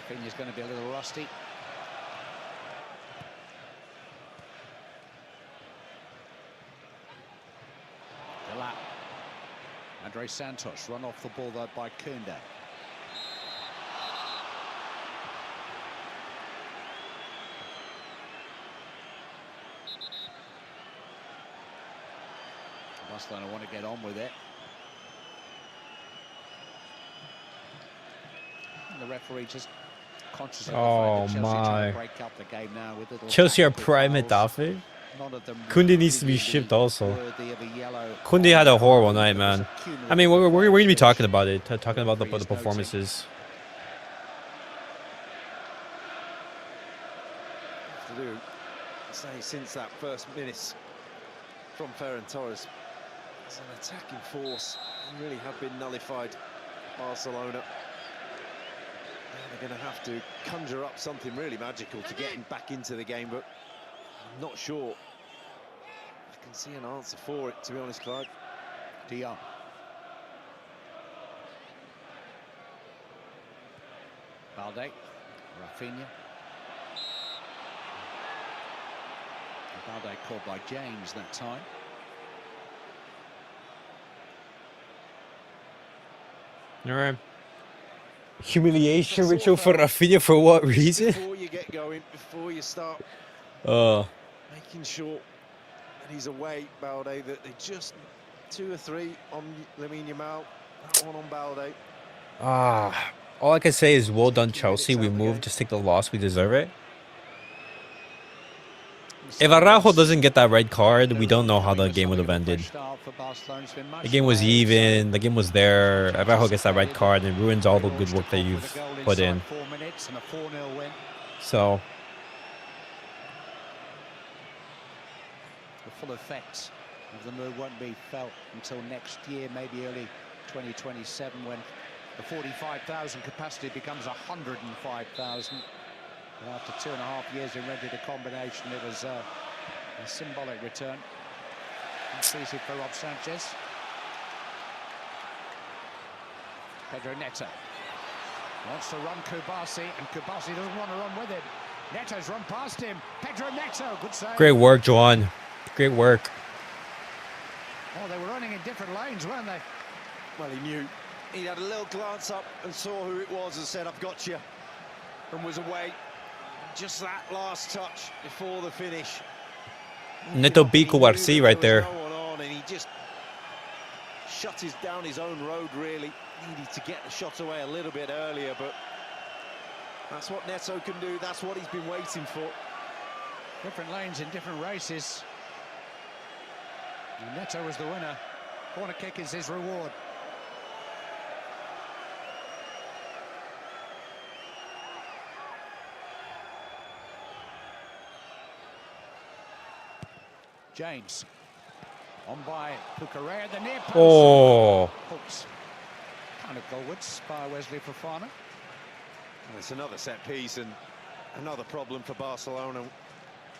Rafinha's going to be a little rusty. Andre Santos run off the ball though by Kounde. Barcelona want to get on with it. And the referee just conscious of the fact that Chelsea trying to break up the game now with little Chelsea are prime at Daffy. Kounde needs to be shipped also. Kounde had a horrible night, man. I mean, we're going to be talking about it, talking about the performances. Say since that first minute from Ferran Torres, it's an attacking force. They really have been nullified, Barcelona. They're going to have to conjure up something really magical to get him back into the game, but I'm not sure I can see an answer for it, to be honest, Clive. De Jong. Balde. Rafinha. Balde caught by James that time. All right. Humiliation ritual for Rafinha for what reason? Before you get going, before you start making sure that he's away, Balde, that they just 2 or 3 on Lamine Yamal, that one on Balde. All I can say is well done, Chelsea. We moved, just take the loss. We deserve it. If Araujo doesn't get that red card, we don't know how the game would have ended. The game was even. The game was there. Araujo gets that red card and ruins all the good work that you've put in. So the full effects of the move won't be felt until next year, maybe early 2027, when the 45,000 capacity becomes 105,000. After 2.5 years in rented a combination, it was a symbolic return. Easy for Rob Sanchez. Pedro Neto wants to run Cubarsí, and Cubarsí doesn't want to run with him. Neto's run past him. Pedro Neto, good save. great work, Joan. Great work. Oh, they were running in different lanes, weren't they? Well, he knew. He had a little glance up and saw who it was and said, "I've got you," and was away. Just that last touch before the finish. Neto beat Cubarsí right there. No one on, and he just shut down his own road, really. Needed to get the shot away a little bit earlier, but that's what Neto can do. That's what he's been waiting for. Different lanes in different races. And Neto was the winner. Corner kick is his reward. James. On by Cucurella, the near post. Oh, Hooks. Kind of goalwards by Wesley Fofana. And it's another set piece and another problem for Barcelona.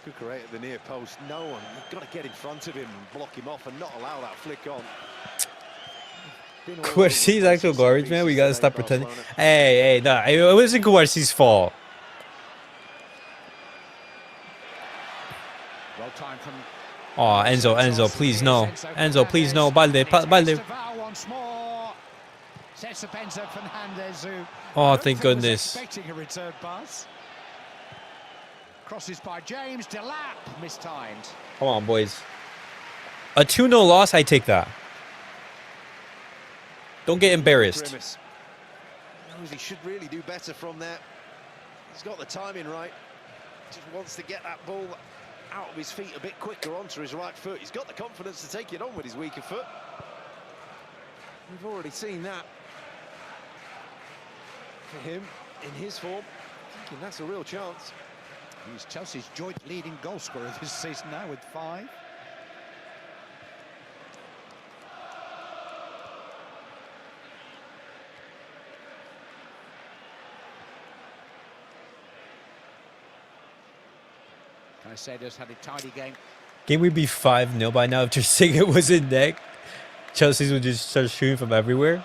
Cucurella at the near post. No one. You've got to get in front of him and block him off and not allow that flick on. Cubarsí's actual garbage, man. We gotta stop pretending. Hey, no, it wasn't Cubarsí's fault. Well timed from Oh, Enzo, please no. Enzo, please no. Balde. once more. Sets up Enzo Fernandez, who Oh, thank goodness. expecting a return pass. Crosses by James, Delap mistimed. Come on, boys. A 2-0 loss, I take that. Don't get embarrassed. Grimace. Knows he should really do better from there. He's got the timing right. Just wants to get that ball out of his feet a bit quicker onto his right foot. He's got the confidence to take it on with his weaker foot. We've already seen that for him in his form. Thinking that's a real chance. He's Chelsea's joint leading goal scorer this season now with 5. Caicedo's had a tidy game. Game would be 5-0 by now if Ter Stegen was in neck. Chelsea's would just start shooting from everywhere.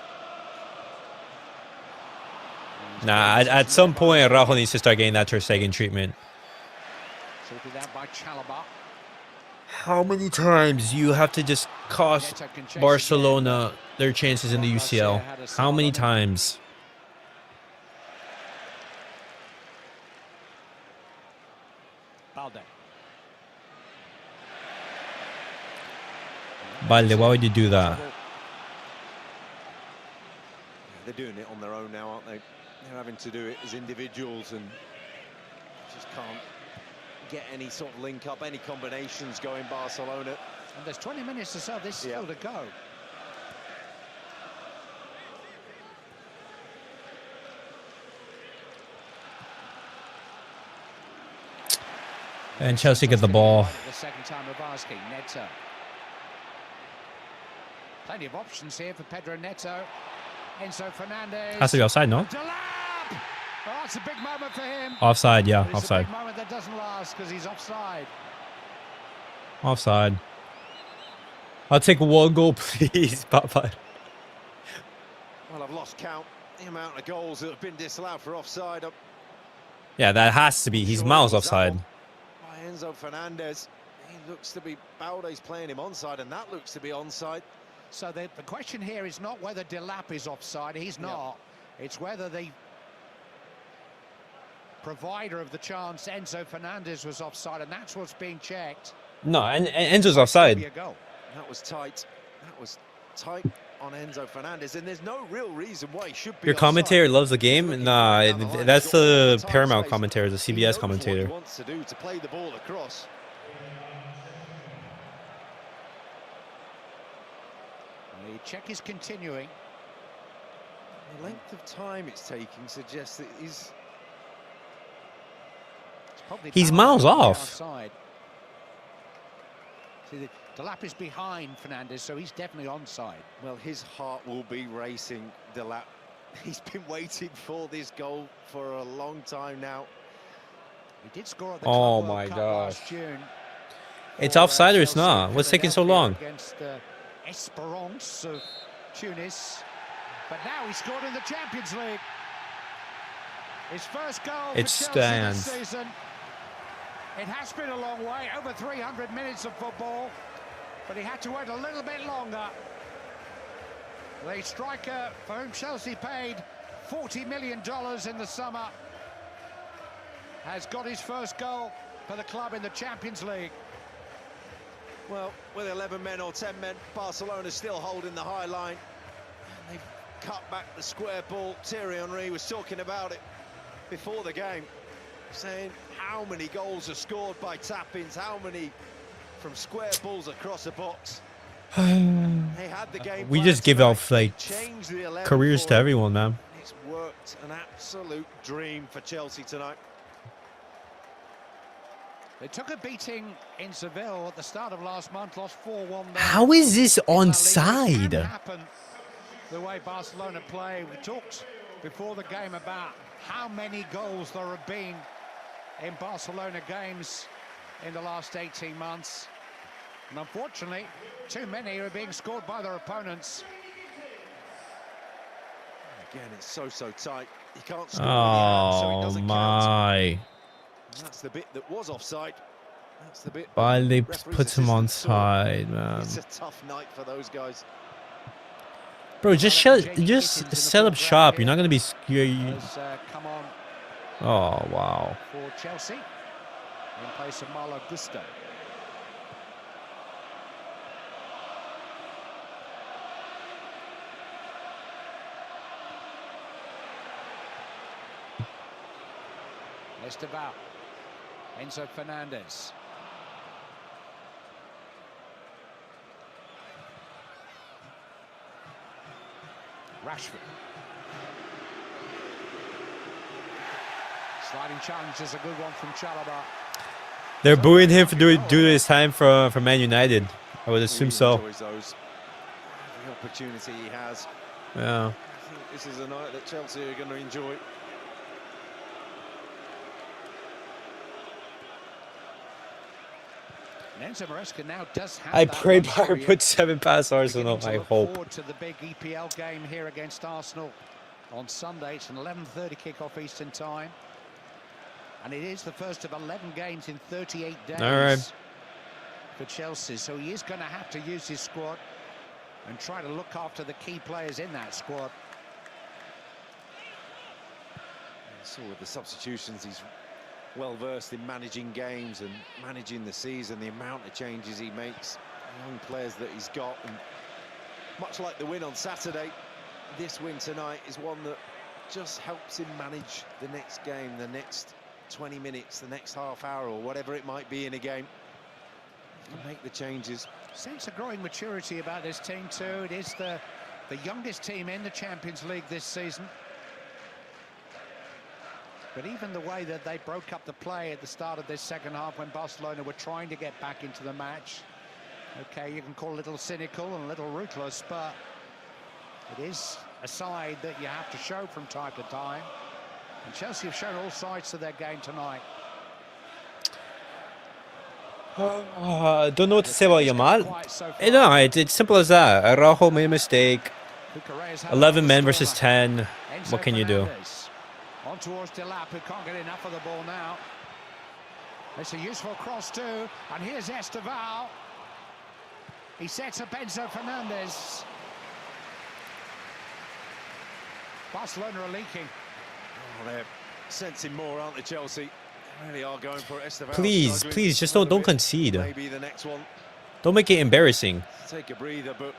Nah, at some point, Araujo needs to start getting that Ter Stegen treatment. Sorted out by Chalobah. How many times do you have to just cost Barcelona their chances in the UCL? How many times? Balde. Balde, why would you do that? They're doing it on their own now, aren't they? They're having to do it as individuals and just can't get any sort of link up, any combinations going Barcelona. And there's 20 minutes or so, this still to go. And Chelsea get the ball. The second time of asking, Neto. Plenty of options here for Pedro Neto. Enzo Fernandez. Has to be offside, no? Delap! Oh, that's a big moment for him. Offside, yeah, But it's offside. a big moment that doesn't last because he's offside. Offside. I'll take 1 goal, please, Papa. Well, I've lost count the amount of goals that have been disallowed for offside. Yeah, that has to be. He's Sure miles it was offside. that one by Enzo Fernandez. He looks to be, Balde's playing him onside, and that looks to be onside. So the question here is not whether Delap is offside. He's not. It's whether the provider of the chance, Enzo Fernandez, was offside, and that's what's being checked. No, and Enzo's Be offside. a goal. That was tight. That was tight on Enzo Fernandez, and there's no real reason why he should be Your offside. commentator loves the game? Looking Nah, down the line, that's he's got all the time Paramount space. commentator, the He CBS knows what commentator. he wants to do to play the ball across. The check is continuing. The length of time it's taking suggests that It's probably He's Balde miles on the off. outside. See, Delap is behind Fernandez, so he's definitely onside. well, his heart will be racing, Delap. He's been waiting for this goal for a long time now. He did score at the Oh Club World my Cup gosh. last June. It's for, offside or it's Chelsea not? and What's taking so Philadelphia long? Against Esperance of Tunis. But now he scored in the Champions League. His first goal It for Chelsea stands. this season. It has been a long way, over 300 minutes of football, but he had to wait a little bit longer. The striker for whom Chelsea paid $40 million in the summer has got his first goal for the club in the Champions League. Well, with 11 men or 10 men, Barcelona's still holding the high line. And they've cut back the square ball. Thierry Henry was talking about it before the game, saying how many goals are scored by tap-ins, how many from square balls across the box. They had the game We plan just give tonight. off like Changed the 11 careers for to it. everyone, man. It's worked an absolute dream for Chelsea tonight. They took a beating in Seville at the start of last month, lost 4-1 there. How is this in La Liga. It onside? can happen the way Barcelona play. We talked before the game about how many goals there have been in Barcelona games in the last 18 months. And unfortunately, too many are being scored by their opponents. Again, it's so tight. You can't score with your hand, so it Oh doesn't count. my. And that's the bit that was offside. That's the bit Balde referee's puts him on assistant saw. side, man. It's a tough night for those guys. Bro, just set up shop. You're not gonna be scared. Come on Oh wow. for Chelsea in place of Malo Gusto. Esteval, Enzo Fernandez. Rashford. Sliding challenge is a good one from Chalaba. They're booing him for doing his time for Man United. I would assume so. Enjoys those. The opportunity he has. Yeah. I think this is a night that Chelsea are going to enjoy. Enzo Maresca now does have I that prayed luxury Bayern of put 7 past Arsenal. beginning to I look hope. forward to the big EPL game here against Arsenal on Sunday. It's an 11:30 kickoff Eastern time, and it is the first of 11 games in 38 days All right. for Chelsea. So he is going to have to use his squad and try to look after the key players in that squad. So with the substitutions, he's well versed in managing games and managing the season, the amount of changes he makes, the young players that he's got, and much like the win on Saturday, this win tonight is one that just helps him manage the next game, the next 20 minutes, the next half hour, or whatever it might be in a game. He can make the changes. Sense of growing maturity about this team too. It is the youngest team in the Champions League this season. But even the way that they broke up the play at the start of this second half when Barcelona were trying to get back into the match. Okay, you can call it a little cynical and a little ruthless, but it is a side that you have to show from time to time. And Chelsea have shown all sides to their game tonight. Don't know what to say about Yamal. No, it's simple as that. Araujo made a mistake. 11 men versus 10. What can you do? On towards Delap, who can't get enough of the ball now. It's a useful cross too, and here's Esteval. He sets up Enzo Fernandez. Barcelona are leaking. Oh, they're sensing more, aren't they, Chelsea? They really are going for it. Esteval Please, struggling please, just a little don't bit. concede. Maybe the next one. Don't make it embarrassing. Take a breather, but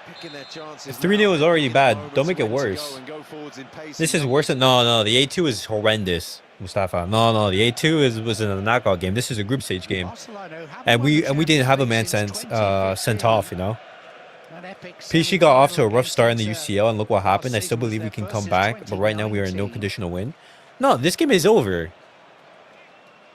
picking their chances. 3-0 is already bad. Moments Don't make it when to worse. go and go forwards in pace This and is worse than no. The A2 is horrendous, Mustafa. No. The A2 was in a knockout game. This is a group stage game, and we didn't have a man sent off. You know, PSG got off to a rough start in the UCL, and look what happened. I still believe we can come back, but right now we are in no condition to win. No, this game is over.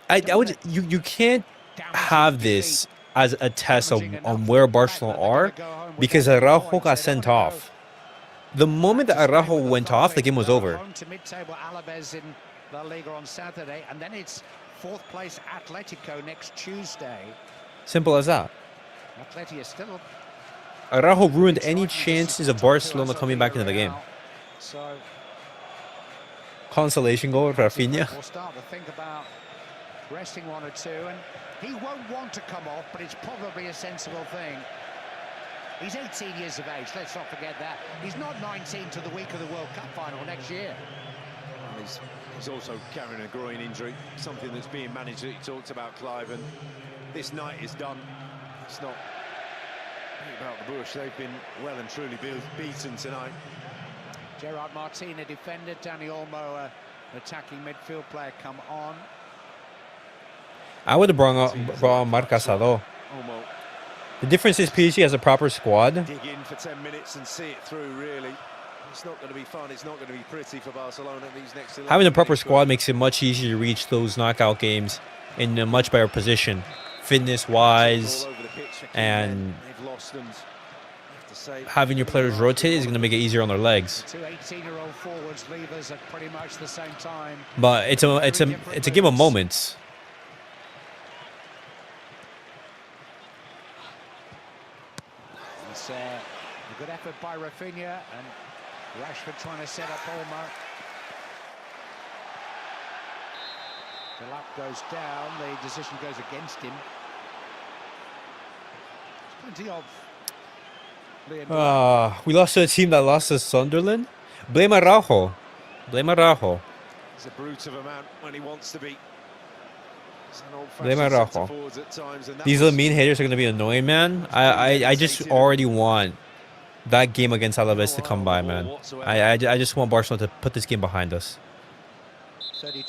You can't have this as a test on where Barcelona are, because Araujo got sent off. The moment that Araujo went off, the game was over. To mid-table Alaves in La Liga on Saturday, and then it's fourth place Atletico next Tuesday. Simple as that. Atleti is still Araujo ruined any chances of Barcelona coming back into the game. So Consolation goal, Rafinha. we'll start to think about resting one or two, and he won't want to come off, but it's probably a sensible thing. He's 18 years of age, let's not forget that. He's not 19 to the week of the World Cup final next year. Well, he's also carrying a groin injury, something that's being managed that he talked about, Clive, and this night is done. It's not about the bush. They've been well and truly beaten tonight. Gerard Martin, a defender, Danny Olmo, an attacking midfield player, come on. I would have brought on Marc Casado. Olmo. The difference is PSG has a proper squad. Dig in for 10 minutes and see it through, really. It's not going to be fun. It's not going to be pretty for Barcelona these next 11 Having a proper minutes, squad makes it much easier to reach those knockout games. in a much better position, fitness-wise, and having your players rotate is going to make it easier on their legs. Two 18-year-old forwards levers at pretty much the same time. But it's a game of moments. It's a good effort by Rafinha, and Rashford trying to set up Olmo. The lap goes down, the decision goes against him. There's plenty of... We lost to a team that lost to Sunderland. Blame Araujo. Blame Araujo. He's a brute of a man when he wants to be. Blame Araujo. These Lamine haters are going to be annoying, man. I just already want that game against Alaves to come by, man. I just want Barcelona to put this game behind us.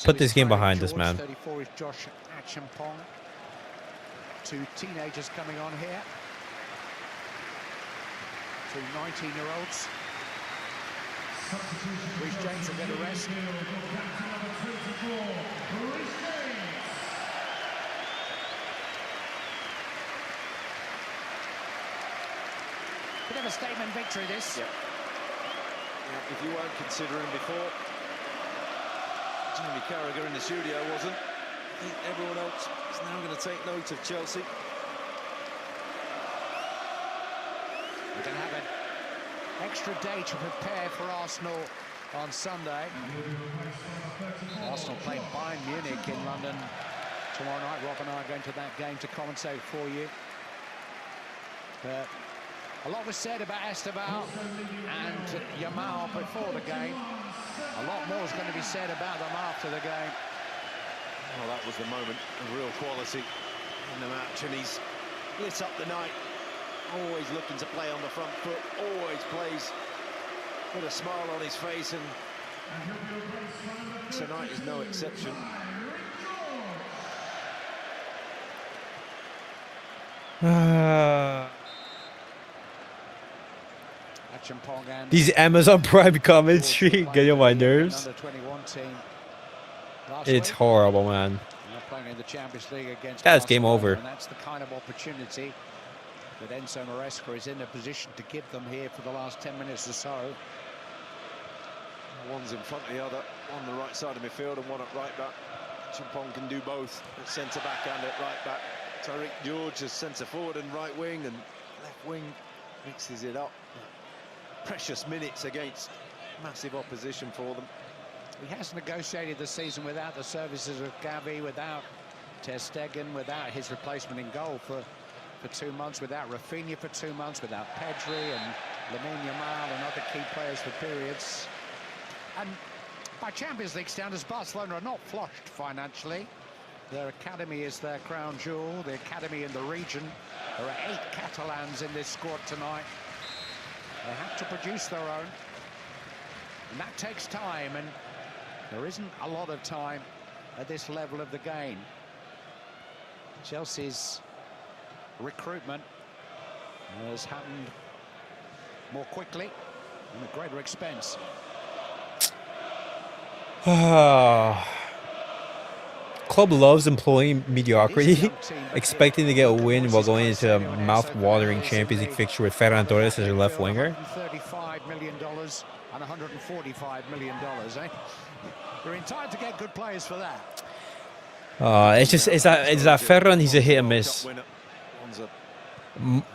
Put this game behind us, man. 34 is Josh Achampong. Two teenagers coming on here. Two 19-year-olds. Reece James will get a rest. Bit of a statement victory, this. Yeah. If you weren't considering before, Jamie Carragher in the studio wasn't. I think everyone else is now going to take note of Chelsea. We're going to have an extra day to prepare for Arsenal on Sunday. Arsenal playing Bayern Munich in London tomorrow night. Rob and I are going to that game to commentate for you. But a lot was said about Esteban and Yamal before the game. A lot more is going to be said about them after the game. Well, that was the moment of real quality in the match, and he's lit up the night. Always looking to play on the front foot, always plays with a smile on his face, and tonight is no exception. These Amazon Prime commentary get on my nerves. It's horrible, man. That's game over. And that's the kind of opportunity that Enzo Maresca is in a position to give them here for the last 10 minutes or so. One's in front of the other, on the right side of midfield and one at right back. Champong can do both at centre back and at right back. Tariq George is centre forward and right wing, and left wing mixes it up. Precious minutes against massive opposition for them. He has negotiated the season without the services of Gavi, without Ter Stegen, without his replacement in goal for 2 months, without Rafinha for 2 months, without Pedri and Lamine Yamal and other key players for periods. And by Champions League standards, Barcelona are not flushed financially. Their academy is their crown jewel, the academy in the region. There are 8 Catalans in this squad tonight. They have to produce their own, and that takes time, and there isn't a lot of time at this level of the game. Chelsea's recruitment has happened more quickly and at greater expense. Club loves employing mediocrity, expecting to get a win while going into a mouth-watering Champions League fixture with Ferran Torres as their left winger. $35 million and $145 million, eh? You're entitled to get good players for that. It's that Ferran, he's a hit and miss.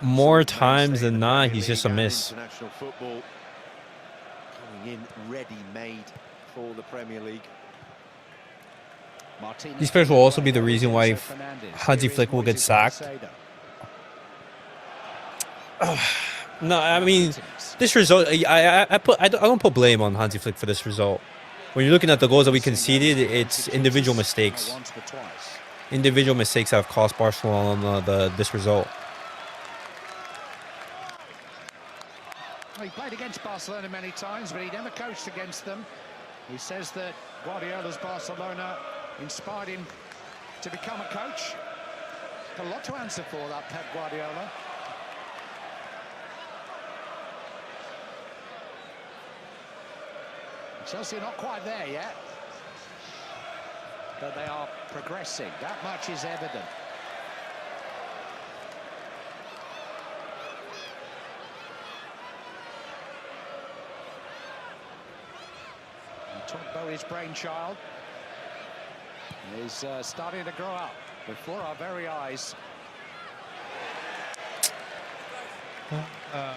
More times than not, he's just a miss. International football coming in ready-made for the Premier League. These players will also be the reason why Hansi Flick will get sacked. No, I mean, this result, I don't put blame on Hansi Flick for this result. When you're looking at the goals that we conceded, it's individual mistakes. Individual mistakes have cost Barcelona this result. He played against Barcelona many times, but he never coached against them. He says that Guardiola's Barcelona inspired him to become a coach. Got a lot to answer for, that Pep Guardiola. Chelsea are not quite there yet. but they are progressing. That much is evident. Talk about his brainchild. He's starting to grow up before our very eyes. A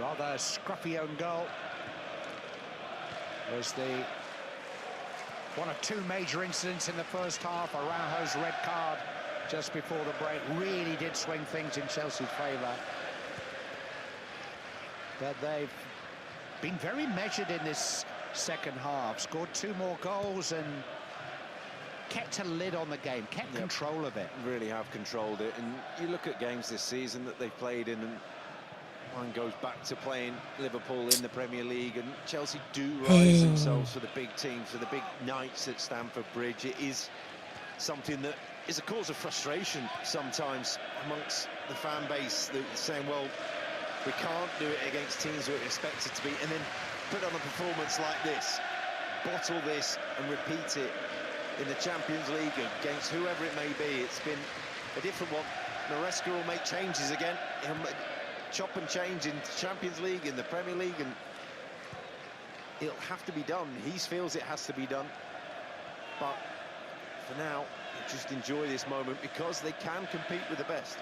rather scruffy own goal was the one of two major incidents in the first half. Araujo's red card just before the break really did swing things in Chelsea's favour. But they've been very measured in this second half, scored 2 more goals and kept a lid on the game, kept control of it. Really have controlled it. And you look at games this season that they've played in, and one goes back to playing Liverpool in the Premier League, and Chelsea do rise themselves for the big teams, for the big nights at Stamford Bridge. It is something that is a cause of frustration sometimes amongst the fan base, that saying, well, we can't do it against teams we're expected to be, and then put on a performance like this, bottle this and repeat it in the Champions League against whoever it may be. It's been a different one. Maresca will make changes again. He'll chop and change in the Champions League, in the Premier League, and it'll have to be done. He feels it has to be done, but for now, just enjoy this moment because they can compete with the best.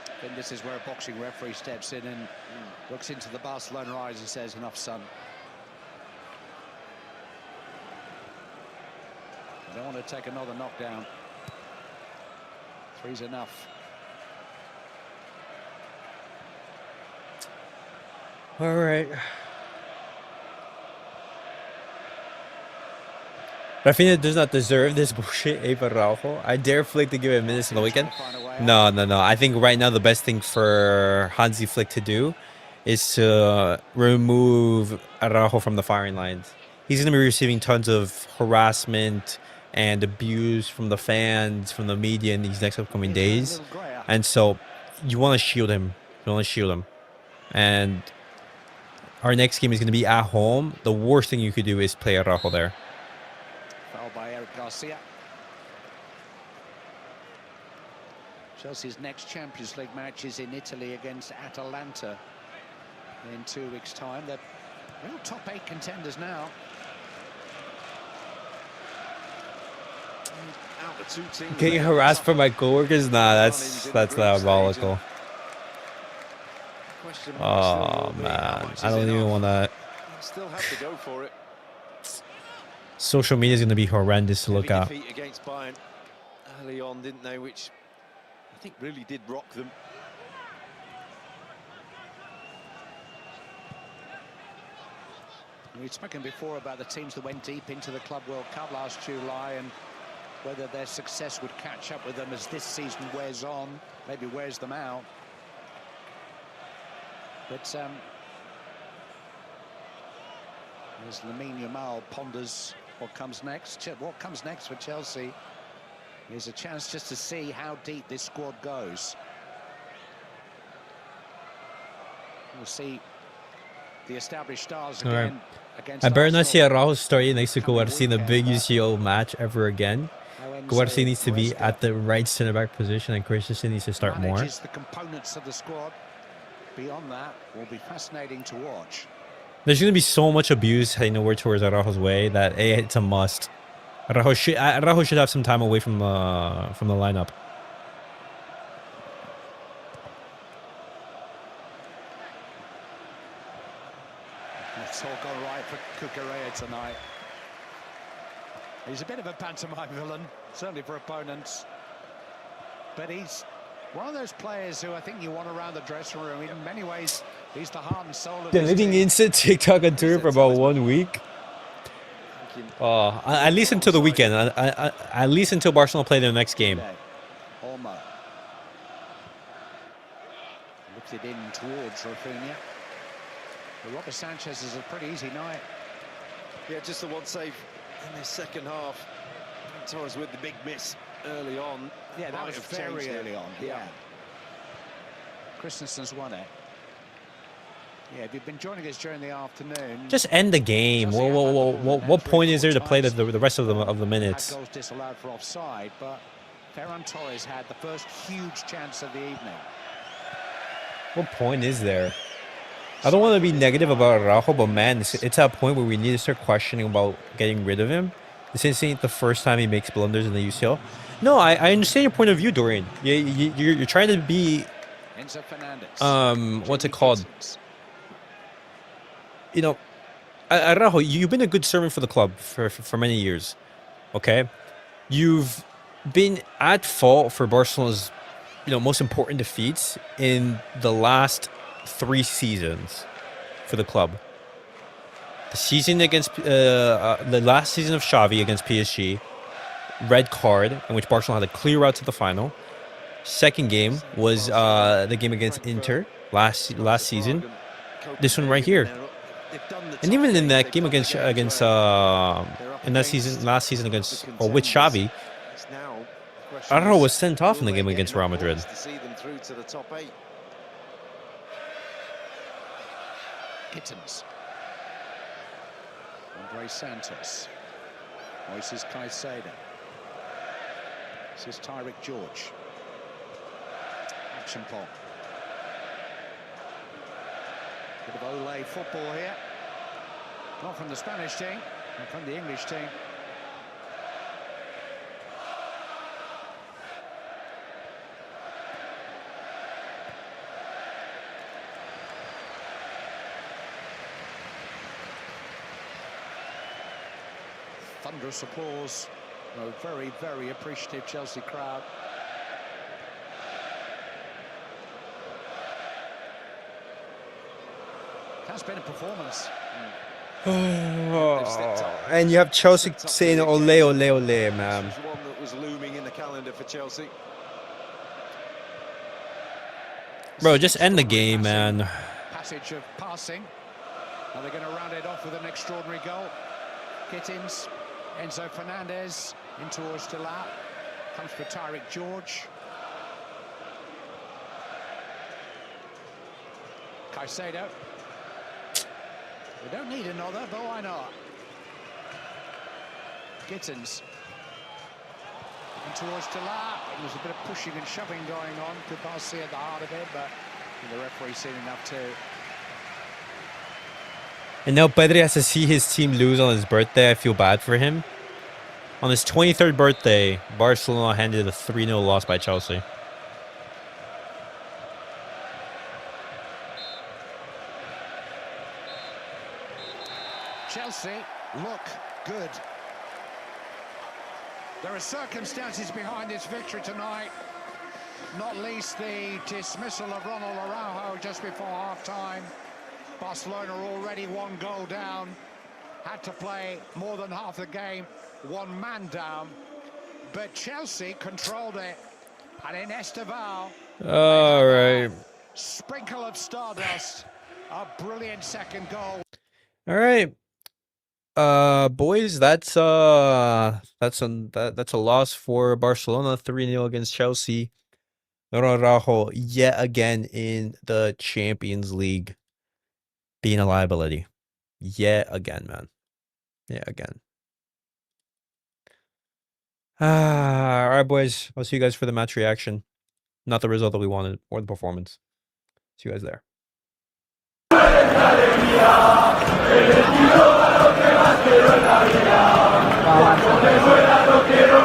I think this is where a boxing referee steps in and looks into the Barcelona eyes and says, enough, son. I don't want to take another knockdown. 3's enough. All right. Rafinha does not deserve this bullshit, Eva Araujo. I dare Flick to give him minutes on the weekend. No. I think right now the best thing for Hansi Flick to do is to remove Araujo from the firing lines. He's going to be receiving tons of harassment and abuse from the fans, from the media in these next upcoming days. And so you want to shield him. And our next game is going to be at home. The worst thing you could do is play Araujo there. Foul by García. Chelsea's next Champions League match is in Italy against Atalanta in 2 weeks' time. They're real top 8 contenders now. Out the 2 teams. Getting harassed from my coworkers? Nah, that's diabolical. Oh man, I don't even want to. Still have to go for it. Social media is going to be horrendous to look at. Defeat against Bayern early on, didn't they? Which I think really did rock them. We've spoken before about the teams that went deep into the Club World Cup last July and whether their success would catch up with them as this season wears on, maybe wears them out. But as Lamine Yamal ponders what comes next. What comes next for Chelsea is a chance just to see how deep this squad goes. We'll see the established stars again against I better not see Arsenal. Araujo starting next to Cubarsí in the big UCL match ever again. Cubarsí needs to be at the right center-back position, and Christensen needs to start more. Manages the components of the squad. Beyond that, will be fascinating to watch. There's going to be so much abuse heading over towards Araujo's way that it's a must. Araujo should have some time away from the lineup. It's all gone right for Cucurella tonight. He's a bit of a pantomime villain, certainly for opponents. But he's one of those players who I think you want around the dressing room. In many ways, he's the heart and soul of The this living team. instant TikTok on Twitter for about 1 week. At least until the weekend. At least until Barcelona play their next game. Olmo. Looks it in towards Rafinha. But Robert Sanchez is a pretty easy night. Yeah, just the one save in the second half. Torres with the big miss early on. Yeah, that Might was have very changed it. early on. Yeah. Christensen's won it. Yeah, if you've been joining us during the afternoon, Just end the game. Chelsea have had the ball What three or point is four there to play times, the rest of the had minutes? goals disallowed for offside, but Ferran Torres had the first huge chance of the evening. What point is there? I don't want to be negative about Araujo, but man, it's at a point where we need to start questioning about getting rid of him. This ain't the first time he makes blunders in the UCL. No, I understand your point of view, Dorian. You're trying to be Enzo Fernandez. what's it called? You know, Araujo, you've been a good servant for the club for many years. Okay, you've been at fault for Barcelona's most important defeats in the last 3 seasons for the club. The season against the last season of Xavi against PSG, red card in which Barcelona had a clear route to the final. Second game was the game against Inter last season. This one right here, and even in that game against in that season last season against with Xavi, Araujo was sent off in the game against Real Madrid. Gittins. Andre Santos. Moises Caicedo. This is Tyrick George. Action Paul. Bit of Ole football here. Not from the Spanish team, but from the English team. Thunderous applause. A very, very appreciative Chelsea crowd. Has been a performance. And you have Chelsea saying ole, ole, ole, man. This was one that was looming in the calendar for Chelsea. Bro, just end the game, man. Passage of passing. Are they going to round it off with an extraordinary goal? Gittins, Enzo Fernandez in towards Delap. Comes for Tyrick George. Caicedo. We don't need another, but why not? Gittins. In towards Delap. There's a bit of pushing and shoving going on. Cubarsí at the heart of it, but the referee's seen enough too. And now Pedri has to see his team lose on his birthday. I feel bad for him. On his 23rd birthday, Barcelona handed a 3-0 loss by Chelsea. Chelsea look good. There are circumstances behind this victory tonight, not least the dismissal of Ronald Araujo just before half-time. Barcelona already 1 goal down, had to play more than half the game, 1 man down, but Chelsea controlled it, and in Esteval, all right, sprinkle of stardust, a brilliant second goal. All right. Boys, that's a loss for Barcelona, 3-0 against Chelsea. Araujo yet again in the Champions League being a liability. Yet again, man. Yet again. All right, boys. I'll see you guys for the match reaction. Not the result that we wanted or the performance. See you guys there. Vamos.